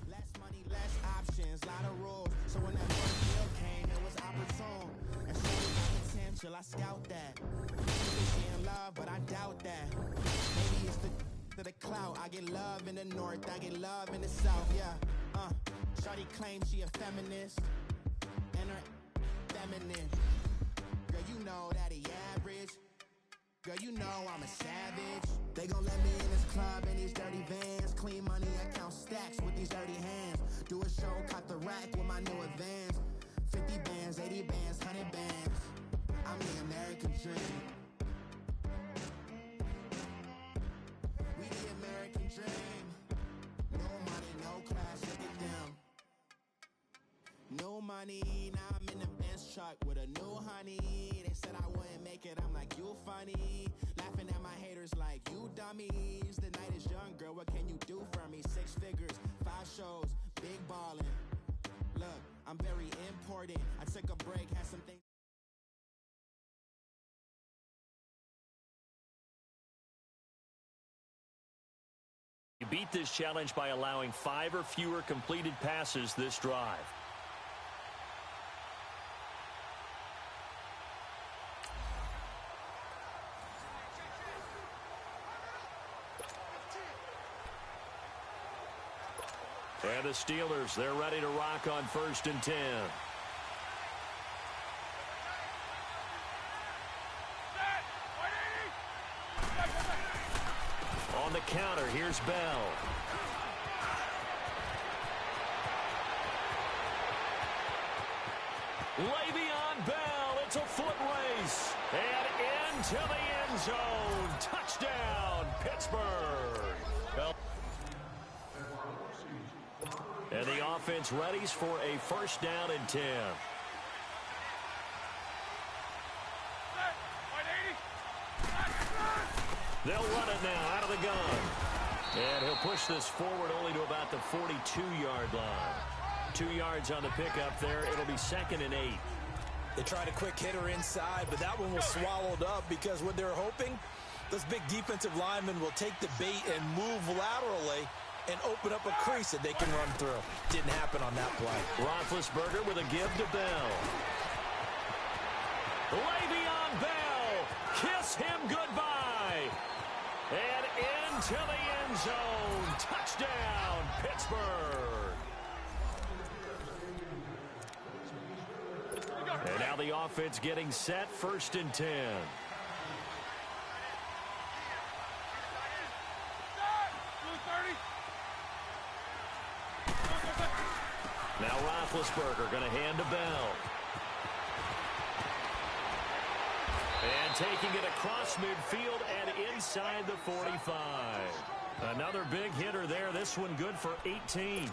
Less money, less options, lot of rules. So when that first deal came, it was opportune. And so we got potential, I scout that. She in love, but I doubt that. Maybe it's the clout. I get love in the north, I get love in the south, yeah. Shawty claims she a feminist, and her feminine. Girl, you know that he average. Girl, you know I'm a savage. They gon' let me in this club in these dirty vans. Clean money, I count stacks with these dirty hands. Do a show, cop the rack with my new advance. 50 bands, 80 bands, 100 bands. I'm the American dream. We the American dream. No money, no class, look at them. No money, now I'm in the Benz truck with a new honey. They said I wouldn't make it, I'm like, you funny. Laughing at my haters like, you dummies. The night is young, girl, what can you do for me? 6 figures, 5 shows, big ballin'. Look, I'm very important. I took a break, had some things. You beat this challenge by allowing 5 or fewer completed passes this drive. And the Steelers, they're ready to rock on 1st and 10. On the counter, here's Bell. Le'Veon Bell, it's a foot race. And into the end zone. Touchdown, Pittsburgh. Bell. And the offense readies for a 1st down and 10. They'll run it now out of the gun. And he'll push this forward only to about the 42-yard line. 2 yards on the pickup there. It'll be 2nd and 8. They tried a quick hitter inside, but that one was swallowed up because what they're hoping, those big defensive linemen will take the bait and move laterally and open up a crease that they can run through. Didn't happen on that play. Roethlisberger with a give to Bell. Le'Veon Bell, kiss him goodbye. And into the end zone. zone. Touchdown, Pittsburgh. And now the offense getting set, 1st and 10. Now Roethlisberger going to hand to Bell. And taking it across midfield and inside the 45. Another big hitter there. This one good for 18.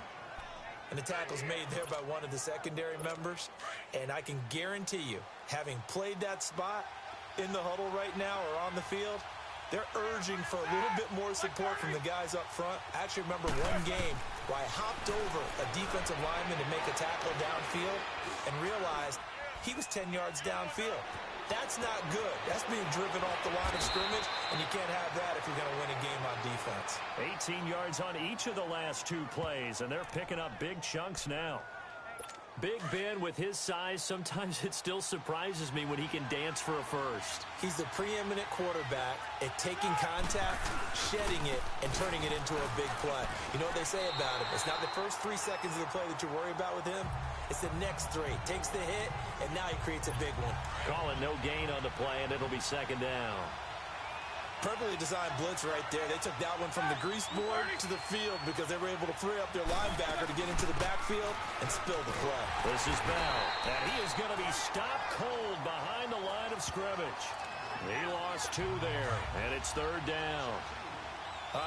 And the tackle's made there by one of the secondary members. And I can guarantee you, having played that spot in the huddle right now or on the field, they're urging for a little bit more support from the guys up front. I actually remember one game where I hopped over a defensive lineman to make a tackle downfield and realized he was 10 yards downfield. That's not good. That's being driven off the line of scrimmage, and you can't have that if you're going to win a game on defense. 18 yards on each of the last 2 plays, and they're picking up big chunks now. Big Ben, with his size, sometimes it still surprises me when he can dance for a first. He's the preeminent quarterback at taking contact, shedding it, and turning it into a big play. You know what they say about him? It's not the first 3 seconds of the play that you worry about with him. It's the next 3. Takes the hit, and now he creates a big one. Calling no gain on the play, and it'll be 2nd down. Perfectly designed blitz right there. They took that one from the grease board to the field because they were able to free up their linebacker to get into the backfield and spill the play. This is Bell, and he is going to be stopped cold behind the line of scrimmage. He lost 2 there, and it's 3rd down.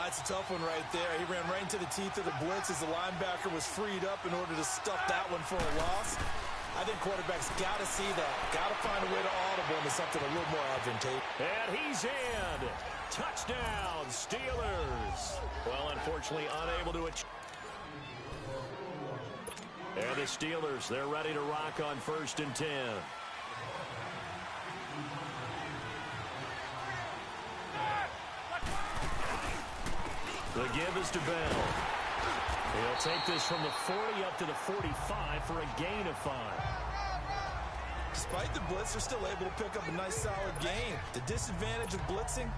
It's a tough one right there. He ran right into the teeth of the blitz as the linebacker was freed up in order to stuff that one for a loss. I think quarterbacks got to see that. Got to find a way to audible into something a little more advantageous. And he's in. Touchdown, Steelers. Well, unfortunately, unable to achieve. There the Steelers. They're ready to rock on 1st and 10. The give is to Bell. He'll take this from the 40 up to the 45 for a gain of 5. Despite the blitz, they're still able to pick up a nice solid gain. The disadvantage of blitzing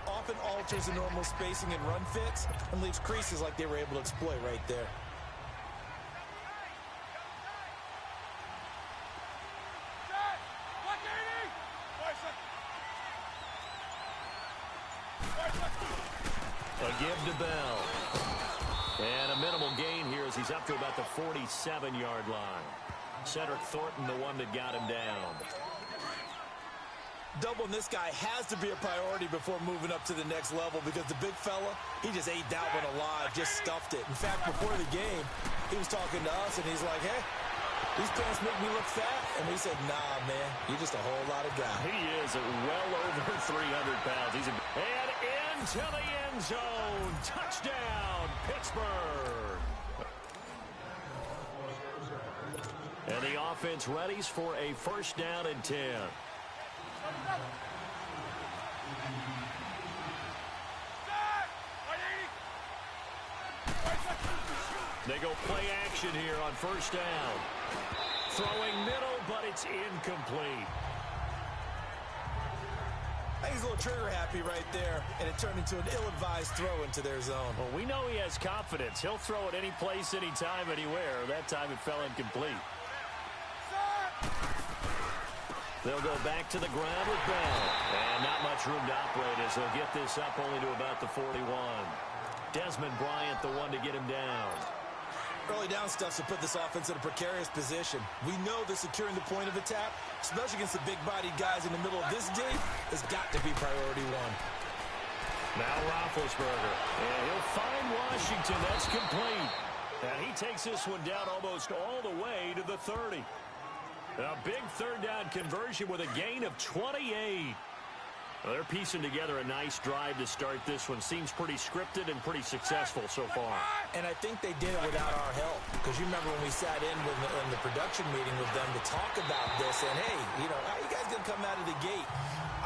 often alters the normal spacing and run fits and leaves creases like they were able to exploit right there. A give to Bell. And a minimal gain here as he's up to about the 47-yard line. Cedric Thornton, the one that got him down. Doubling this guy has to be a priority before moving up to the next level because the big fella, he just ate that one alive, just stuffed it. In fact, before the game, he was talking to us, and he's like, hey, these pants make me look fat. And we said, nah, man, you're just a whole lot of guy. He is well over 300 pounds. And into the end zone. Touchdown, Pittsburgh. And the offense readies for a 1st down and 10. They go play action here on 1st down. Throwing middle, but it's incomplete. I think he's a little trigger happy right there, and it turned into an ill-advised throw into their zone. Well, we know he has confidence. He'll throw it any place, anytime, anywhere. That time it fell incomplete. They'll go back to the ground with Bell. And not much room to operate as they'll get this up only to about the 41. Desmond Bryant, the one to get him down. Early down stuff to put this offense in a precarious position. We know that securing the point of attack, especially against the big-bodied guys in the middle of this D, has got to be priority 1. Now Roethlisberger. And he'll find Washington. That's complete. And he takes this one down almost all the way to the 30. A big 3rd down conversion with a gain of 28. Well, they're piecing together a nice drive to start this one. Seems pretty scripted and pretty successful so far. And I think they did it without our help. Because you remember when we sat in the production meeting with them to talk about this. And, hey, you know, how are you guys going to come out of the gate?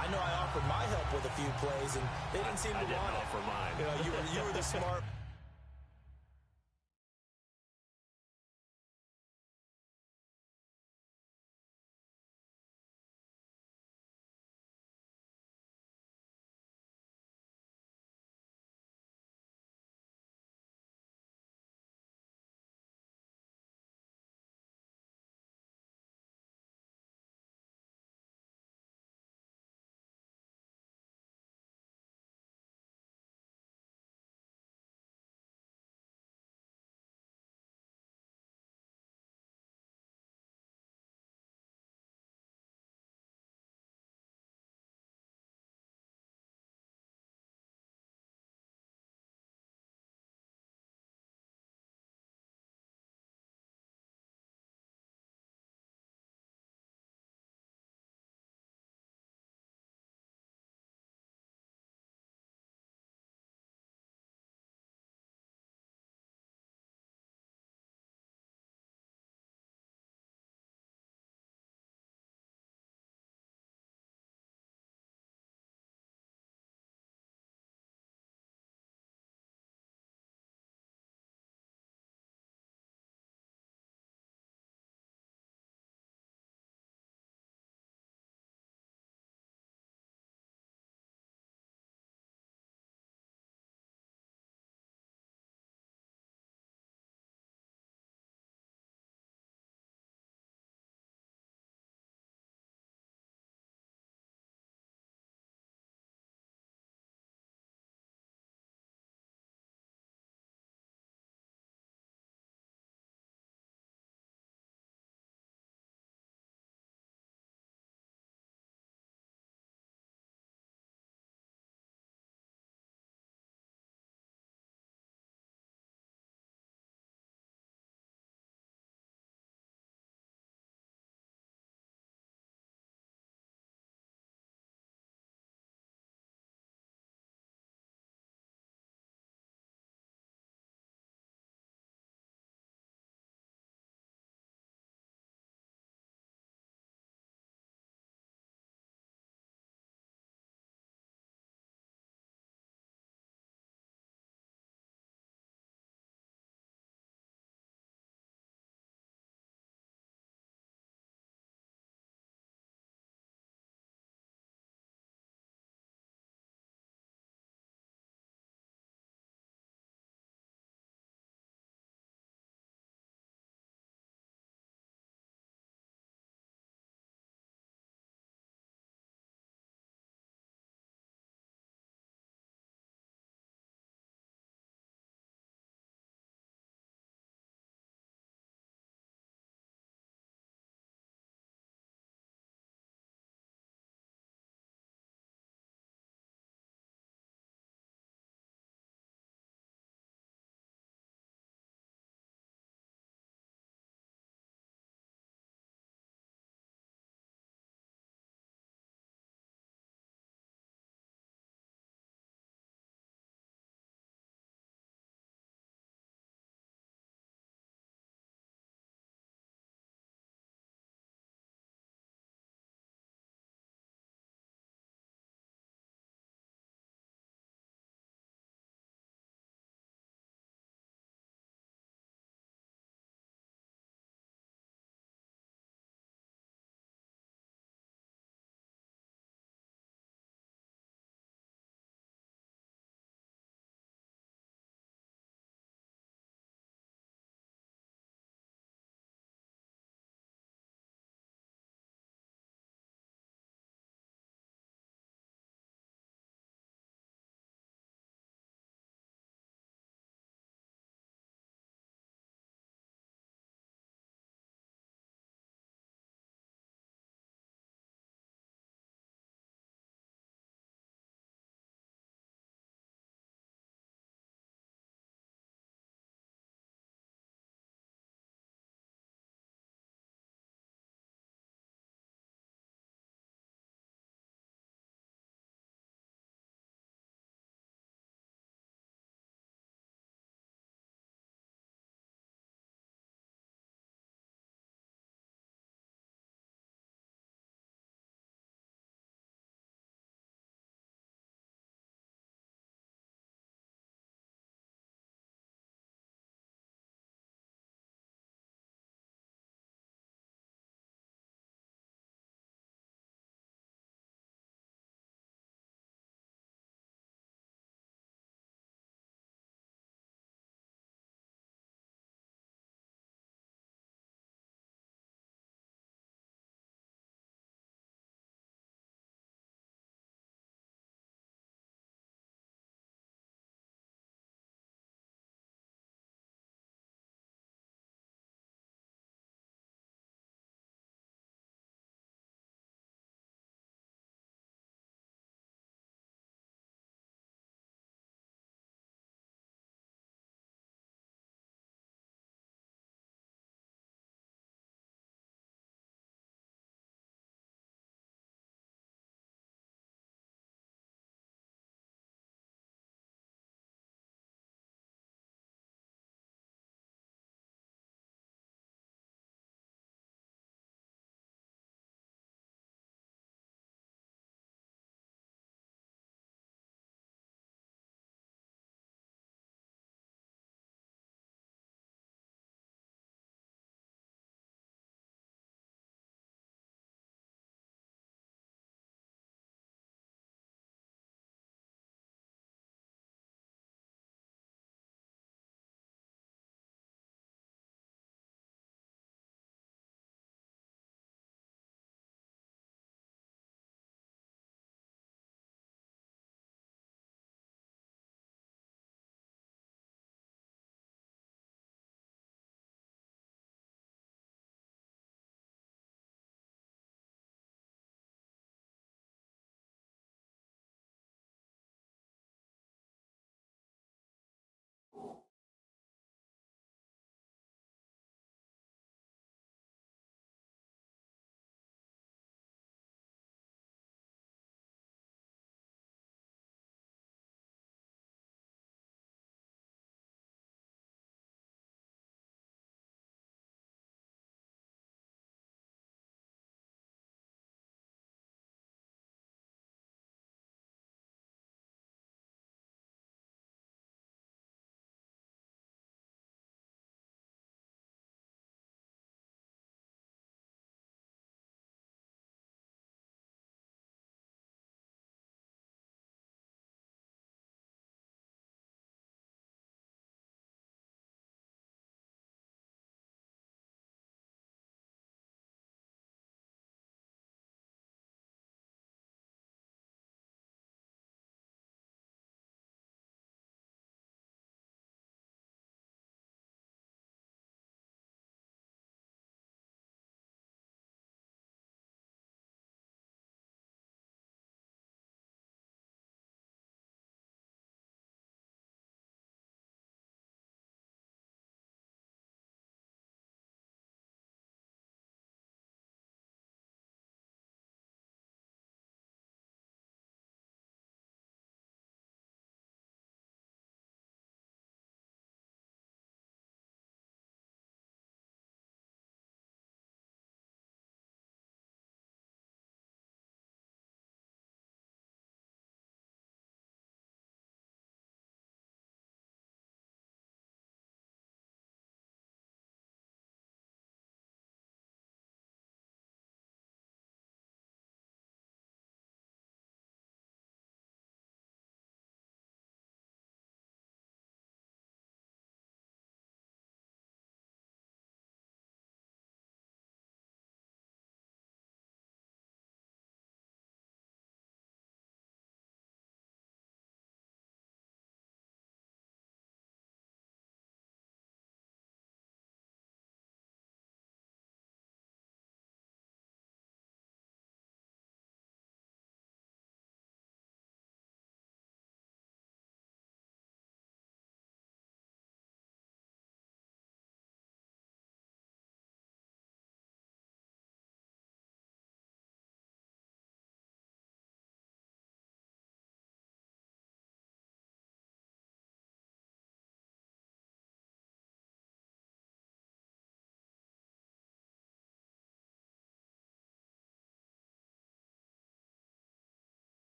I know I offered my help with a few plays, and they didn't seem to want it. I didn't offer mine. You know, you were the smart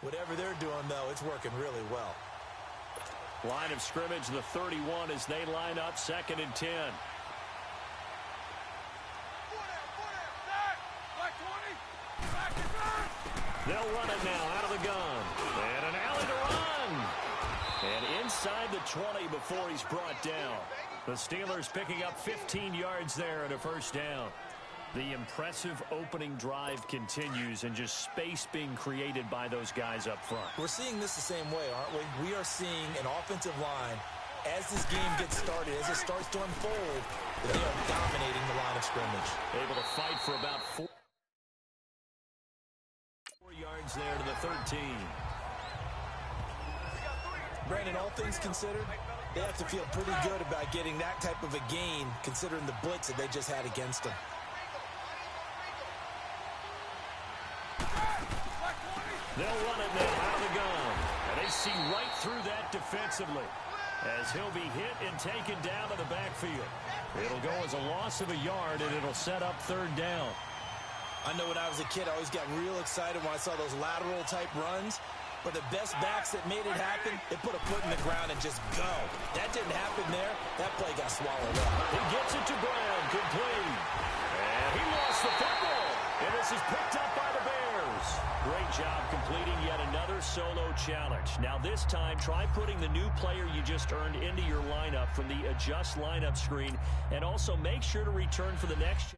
Whatever they're doing, though, it's working really well. Line of scrimmage, the 31, as they line up 2nd and 10. They'll run it now out of the gun. And an alley to run. And inside the 20 before he's brought down. The Steelers picking up 15 yards there and a first down. The impressive opening drive continues and just space being created by those guys up front. We're seeing this the same way, aren't we? We are seeing an offensive line, as this game gets started, as it starts to unfold, that they are dominating the line of scrimmage. Able to fight for about 4 yards there to the 13. Brandon, all things considered, they have to feel pretty good about getting that type of a gain, considering the blitz that they just had against them. They'll run it now out of the gun. And they see right through that defensively as he'll be hit and taken down to the backfield. It'll go as a loss of a yard, and it'll set up 3rd down. I know when I was a kid, I always got real excited when I saw those lateral-type runs. But the best backs that made it happen, they put a foot in the ground and just go. That didn't happen there. That play got swallowed up. He gets it to Brown, complete. And he lost the football. And this is picked up by the Bears. Great job completing yet another solo challenge. Now this time, try putting the new player you just earned into your lineup from the adjust lineup screen. And also make sure to return for the next.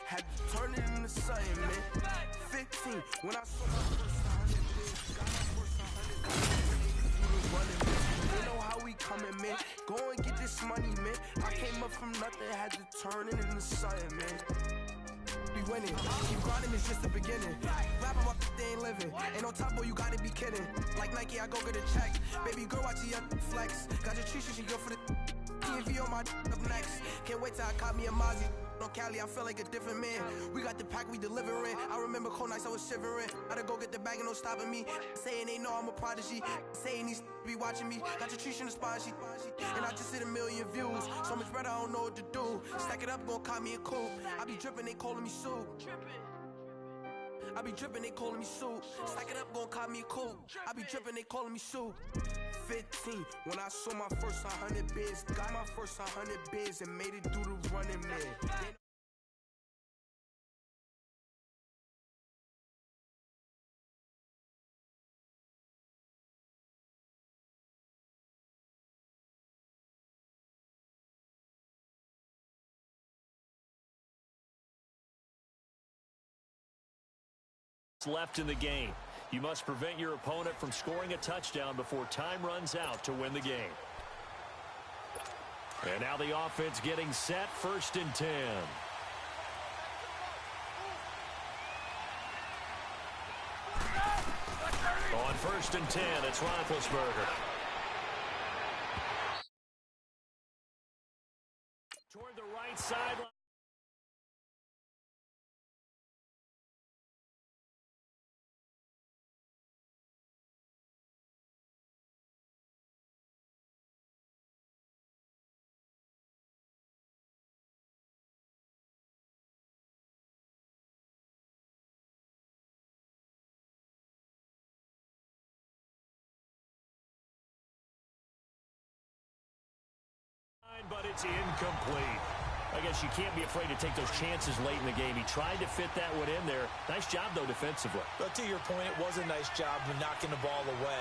Had to turn it into something, man. 15, when I saw my first 100 days, got my first 100 days, you know how we coming, man. Go and get this money, man. I came up from nothing, had to turn it into something, man. We winning, keep grinding, it's just the beginning. Rap about they ain't living, ain't no top boy, you gotta be kidding. Like Nike, I go get a check. Baby girl, watch your flex. Got your tree, she go for the TV on my up next. Can't wait till I caught me a Mozzie. On Cali, I feel like a different man. We got the pack, we delivering. I remember cold nights, I was shivering. Gotta go get the bag and no stopping me. Saying they know I'm a prodigy. Saying these be watching me. Got your tree in the spot, and I just hit 1 million views. So much better, I don't know what to do. Stack it up, gon' call me a coupe. I be dripping, they calling me Sue. I be dripping, they calling me Sue. Stack it up, gon' call me a coupe. I be dripping, they calling me Sue. 15, when I saw my first 100 bids, got my first 100 bids and made it through the running man. Left in the game. You must prevent your opponent from scoring a touchdown before time runs out to win the game. And now the offense getting set, 1st and 10. On 1st and 10, it's Roethlisberger. Toward the right sideline. But it's incomplete. I guess you can't be afraid to take those chances late in the game. He tried to fit that one in there. Nice job, though, defensively. But to your point, it was a nice job of knocking the ball away.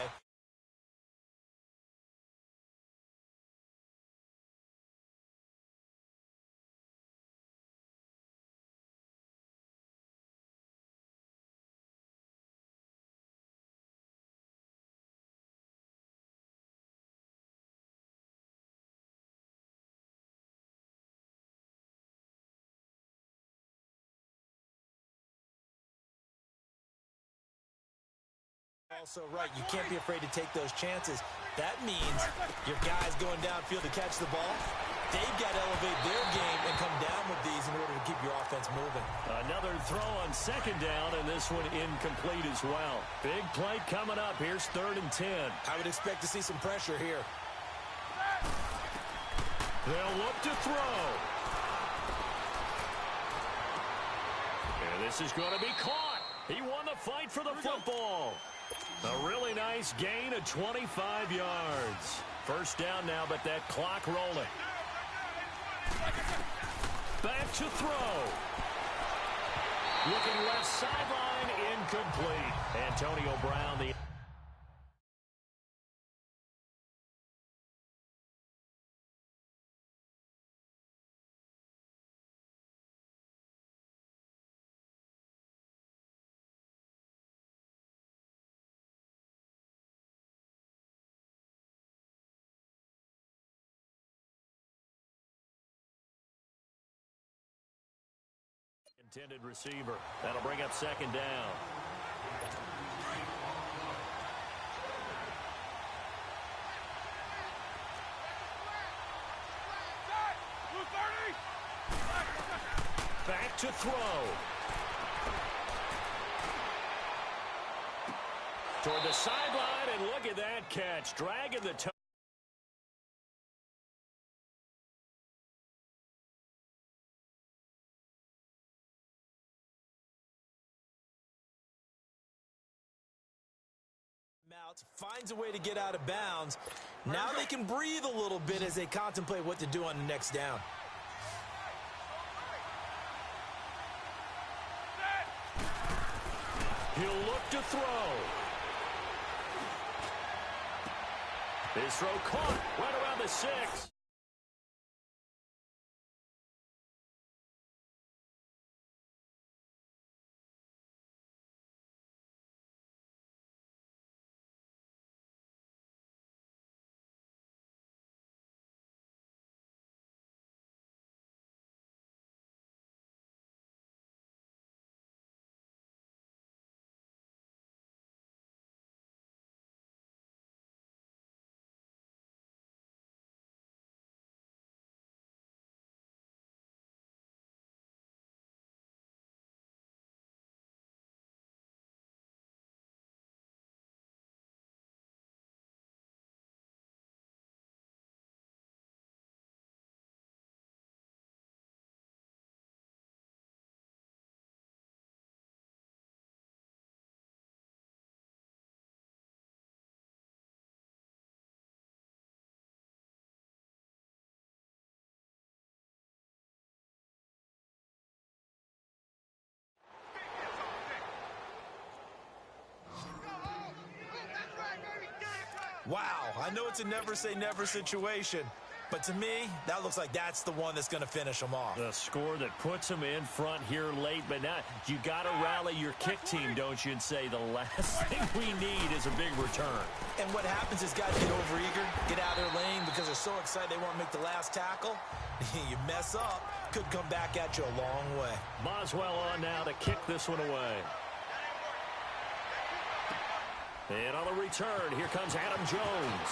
also right. You can't be afraid to take those chances. That means your guys going downfield to catch the ball, they've got to elevate their game and come down with these in order to keep your offense moving. Another throw on second down, and this one incomplete as well. Big play coming up. Here's 3rd and 10. I would expect to see some pressure here. They'll look to throw. And this is going to be caught. He won the fight for the football. A really nice gain of 25 yards. First down now, but that clock rolling. Back to throw. Looking left sideline, incomplete. Antonio Brown, the intended receiver. That'll bring up second down. Back to throw. Toward the sideline, and look at that catch. Dragging the toe. Finds a way to get out of bounds. Now they can breathe a little bit as they contemplate what to do on the next down. He'll look to throw. His throw caught right around the 6. Wow, I know it's a never-say-never situation, but to me, that looks like that's the one that's going to finish them off. The score that puts them in front here late, but now you got to rally your kick team, don't you, and say the last thing we need is a big return. And what happens is guys get overeager, get out of their lane because they're so excited they want to make the last tackle. You mess up, could come back at you a long way. Boswell on now to kick this one away. And on the return, here comes Adam Jones.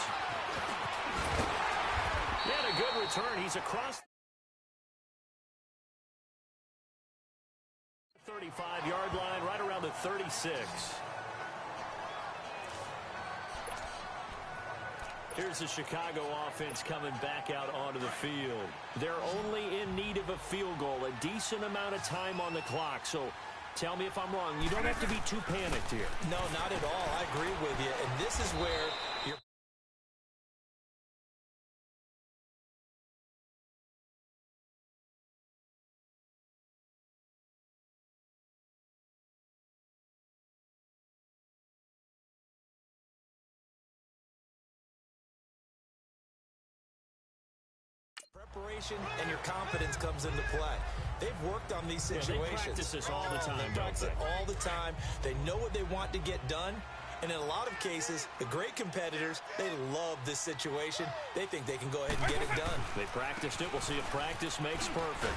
He had a good return. He's across the 35-yard line, right around the 36. Here's the Chicago offense coming back out onto the field. They're only in need of a field goal, a decent amount of time on the clock. So tell me if I'm wrong. You don't have to be too panicked here. No, not at all. I agree with you. And this is where you're preparation and your confidence comes into play. They've worked on these situations. They practice this all the time. They practice it all the time. They know what they want to get done. And in a lot of cases, the great competitors, they love this situation. They think they can go ahead and get it done. They practiced it. We'll see if practice makes perfect.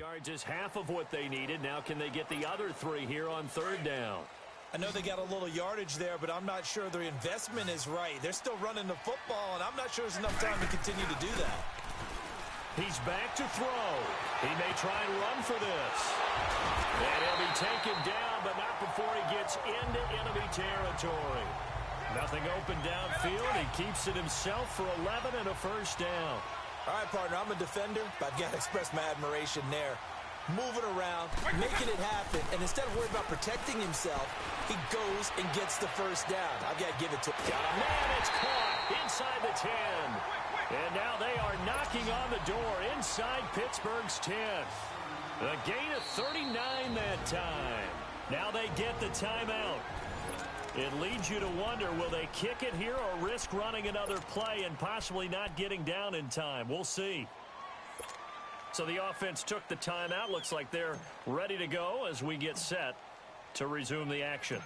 yards is half of what they needed. Now can they get the other 3 here on 3rd down? I know they got a little yardage there, but I'm not sure their investment is right. They're still running the football, and I'm not sure there's enough time to continue to do that. He's back to throw. He may try and run for this. And he'll be taken down, but not before he gets into enemy territory. Nothing open downfield. He keeps it himself for 11 and a 1st down. All right, partner, I'm a defender, but I've got to express my admiration there. Moving around, making it happen, and instead of worrying about protecting himself, he goes and gets the 1st down. I've got to give it to him. Got a man, it's caught inside the 10. And now they are knocking on the door inside Pittsburgh's 10. A gain of 39 that time. Now they get the timeout. It leads you to wonder, will they kick it here or risk running another play and possibly not getting down in time? We'll see. So the offense took the timeout. Looks like they're ready to go as we get set to resume the action.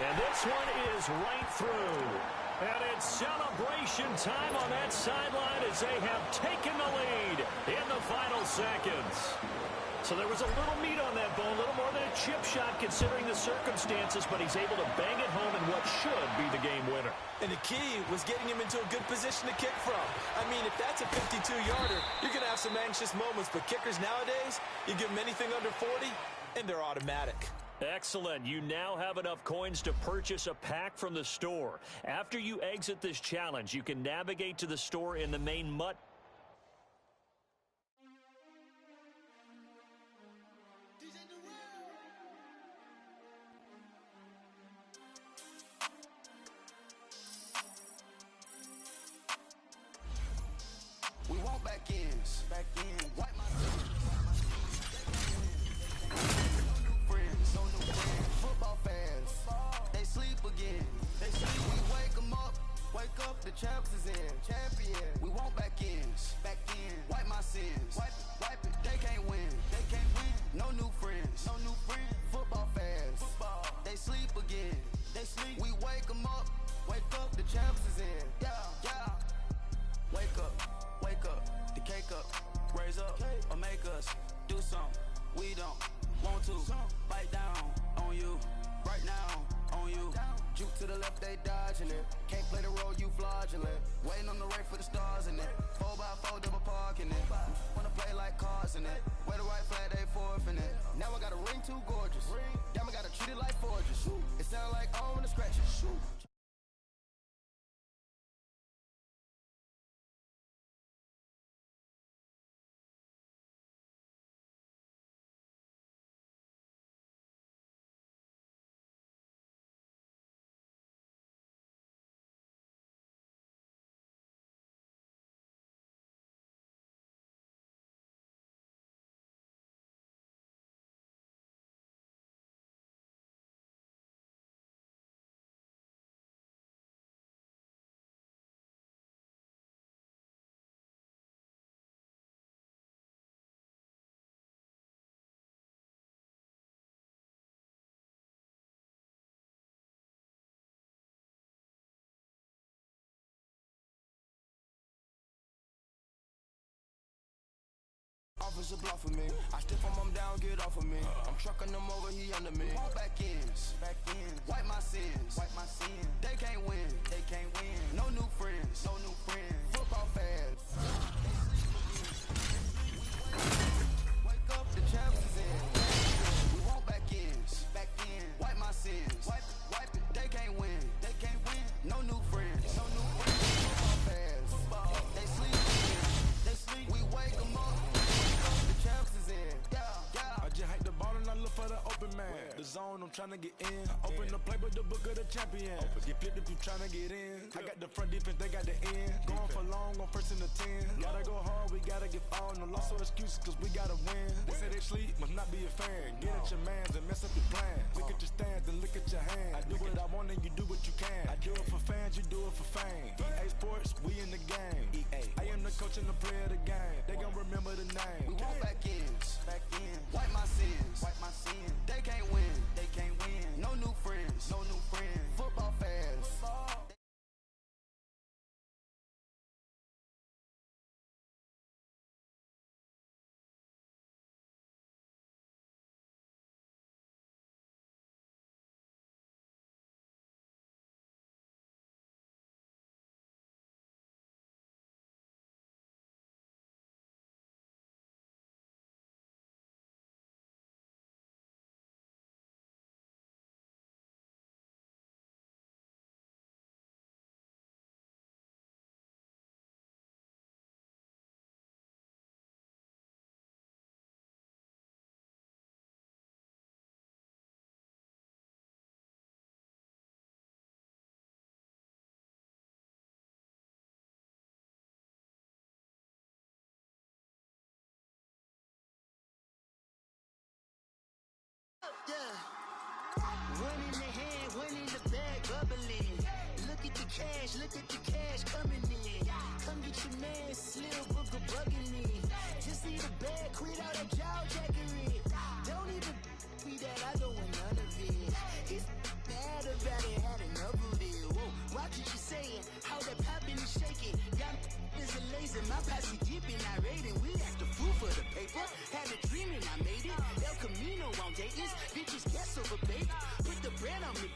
And this one is right through. And it's celebration time on that sideline as they have taken the lead in the final seconds. So there was a little meat on that bone, a little more than a chip shot considering the circumstances, but he's able to bang it home in what should be the game winner. And the key was getting him into a good position to kick from. I mean, if that's a 52-yarder, you're going to have some anxious moments, but kickers nowadays, you give them anything under 40, and they're automatic. Excellent. You now have enough coins to purchase a pack from the store. After you exit this challenge, you can navigate to the store in the main MUT. We want back ends. Back in. Wipe my friends. No new friends. Football fans. They sleep again. They sleep. We wake them up. Wake up. The champs is in. Champion. We want back ends. Back in. Wipe my sins. Wipe it. Wipe it. They can't win. They can't win. No new friends. No new friends. Football fans. Football. They sleep again. They sleep. We wake them up. Wake up. The champs is in. Yeah. Yeah. Wake up. Wake up, the cake up, raise up, or make us do something we don't want to. Bite down on you, right now on you. Juke to the left, they dodging it. Can't play the role, you fraudulent. Waiting on the right for the stars in it. 4x4 double parking it. Wanna play like cars in it. Wear the right flag, they forfeiting it. Now I got a ring too gorgeous. Damn, I gotta treat it like forges. It sound like on the scratches. Officer bluff for me. I stiff him, I'm down, get off of me. I'm trucking them over, he under me. Walk back ends. Back in. Wipe my sins. Wipe my sins. They can't win. They can't win. No new friends. No new friends. Football fans. Wake up, the champs is in. We want back ends. Back in. Wipe my sins. Wipe it. Wipe it. They can't win. They can't win. No new friends. No new friends. Football fans. Football. They sleep. They sleep. We wake them up. I just hate the ball and I look for the open man. The zone, I'm trying to get in. Open the play with the book of the champion. Get flipped if you trying to get in. I got the front defense, they got the end. Going for long on 1st and the 10. Gotta go hard, we gotta get all. No loss or excuses, cause we gotta win. They say they sleep, must not be a fan. Get at your mans and mess up your plan. Look at your stands and look at your hands. I do what I want and you do what you can. I do it for fans, you do it for fame. EA Sports, we in the game. I am the coach and the player of the game. They gon' remember the name. We want back ends. Back in. Wipe my sins. Wipe my sins. They can't win. They can't win. No new friends. No new friends. Football fans. Football. One in the hand, one in the bag, bubbling. Look at the cash coming in. Come get your man, Slim Booker bugging me. Just need a bag, quit all that jaw jackery. Don't even be that, I don't want none of it. He's mad about it, had enough of it. Whoa, watch what you saying, how that poppin' is shaking. Got is a laser, my posse dipping, I raiding. We act a fool for the paper. Had a dream and I made it. El Camino on Dayton's, bitches guess over bake. Put the bread on me,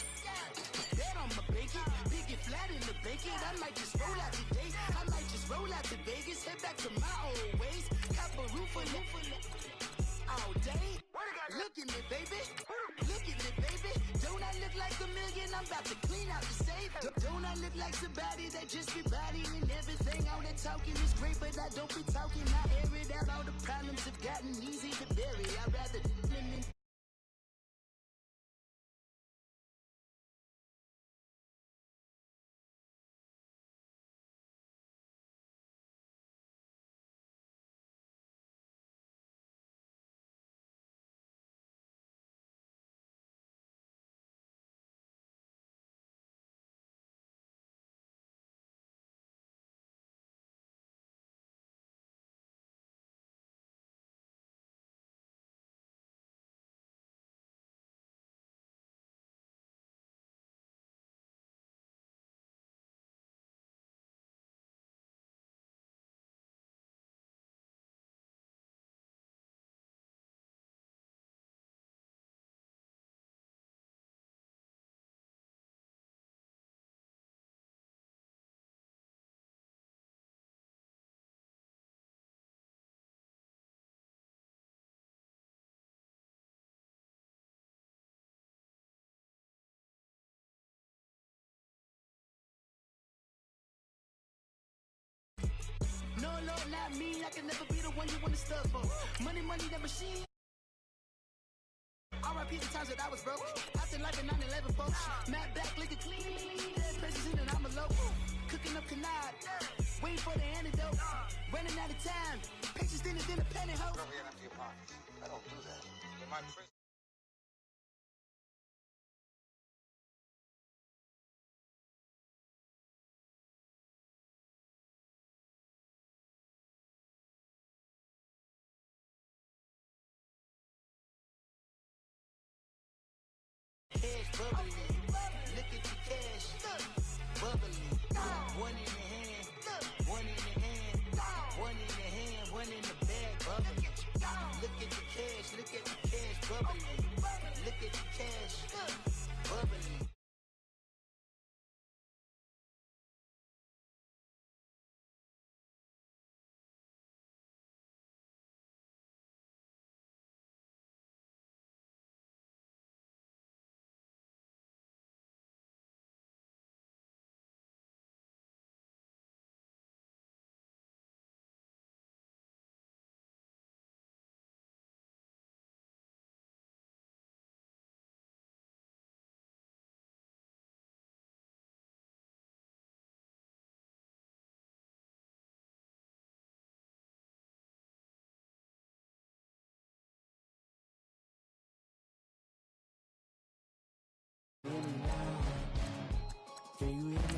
bet on my bacon. Big and flat in the bacon. I might just roll out today. I might just roll out to Vegas. Head back to my old ways. Cop a roof for all day. Look at me, baby. Look at me, baby. Don't I look like a million? I'm about to clean out the safe. Don't I look like somebody that just be bodying everything? All that talking is great, but I don't be talking. I air it out. All the problems have gotten easy to bury. I'd rather than no, not me. I can never be the one you want to stuff for. Money, that machine. RIP the times that I was broke. After life in 9/11, folks. Matt back, liquor clean. Dead president and I'm a local. Cooking up canard. Waiting for the antidote. Running out of time. Pictures thinner than a penny hoe. I don't do that. In my prison. Cash bubbling. Look at the cash. Bubbling. One in the hand. One in the hand. One in the hand. One in the bag. Bubbling. Look at the cash. Look at the cash. Bubbling. Look at the cash. Bubbling. Figure it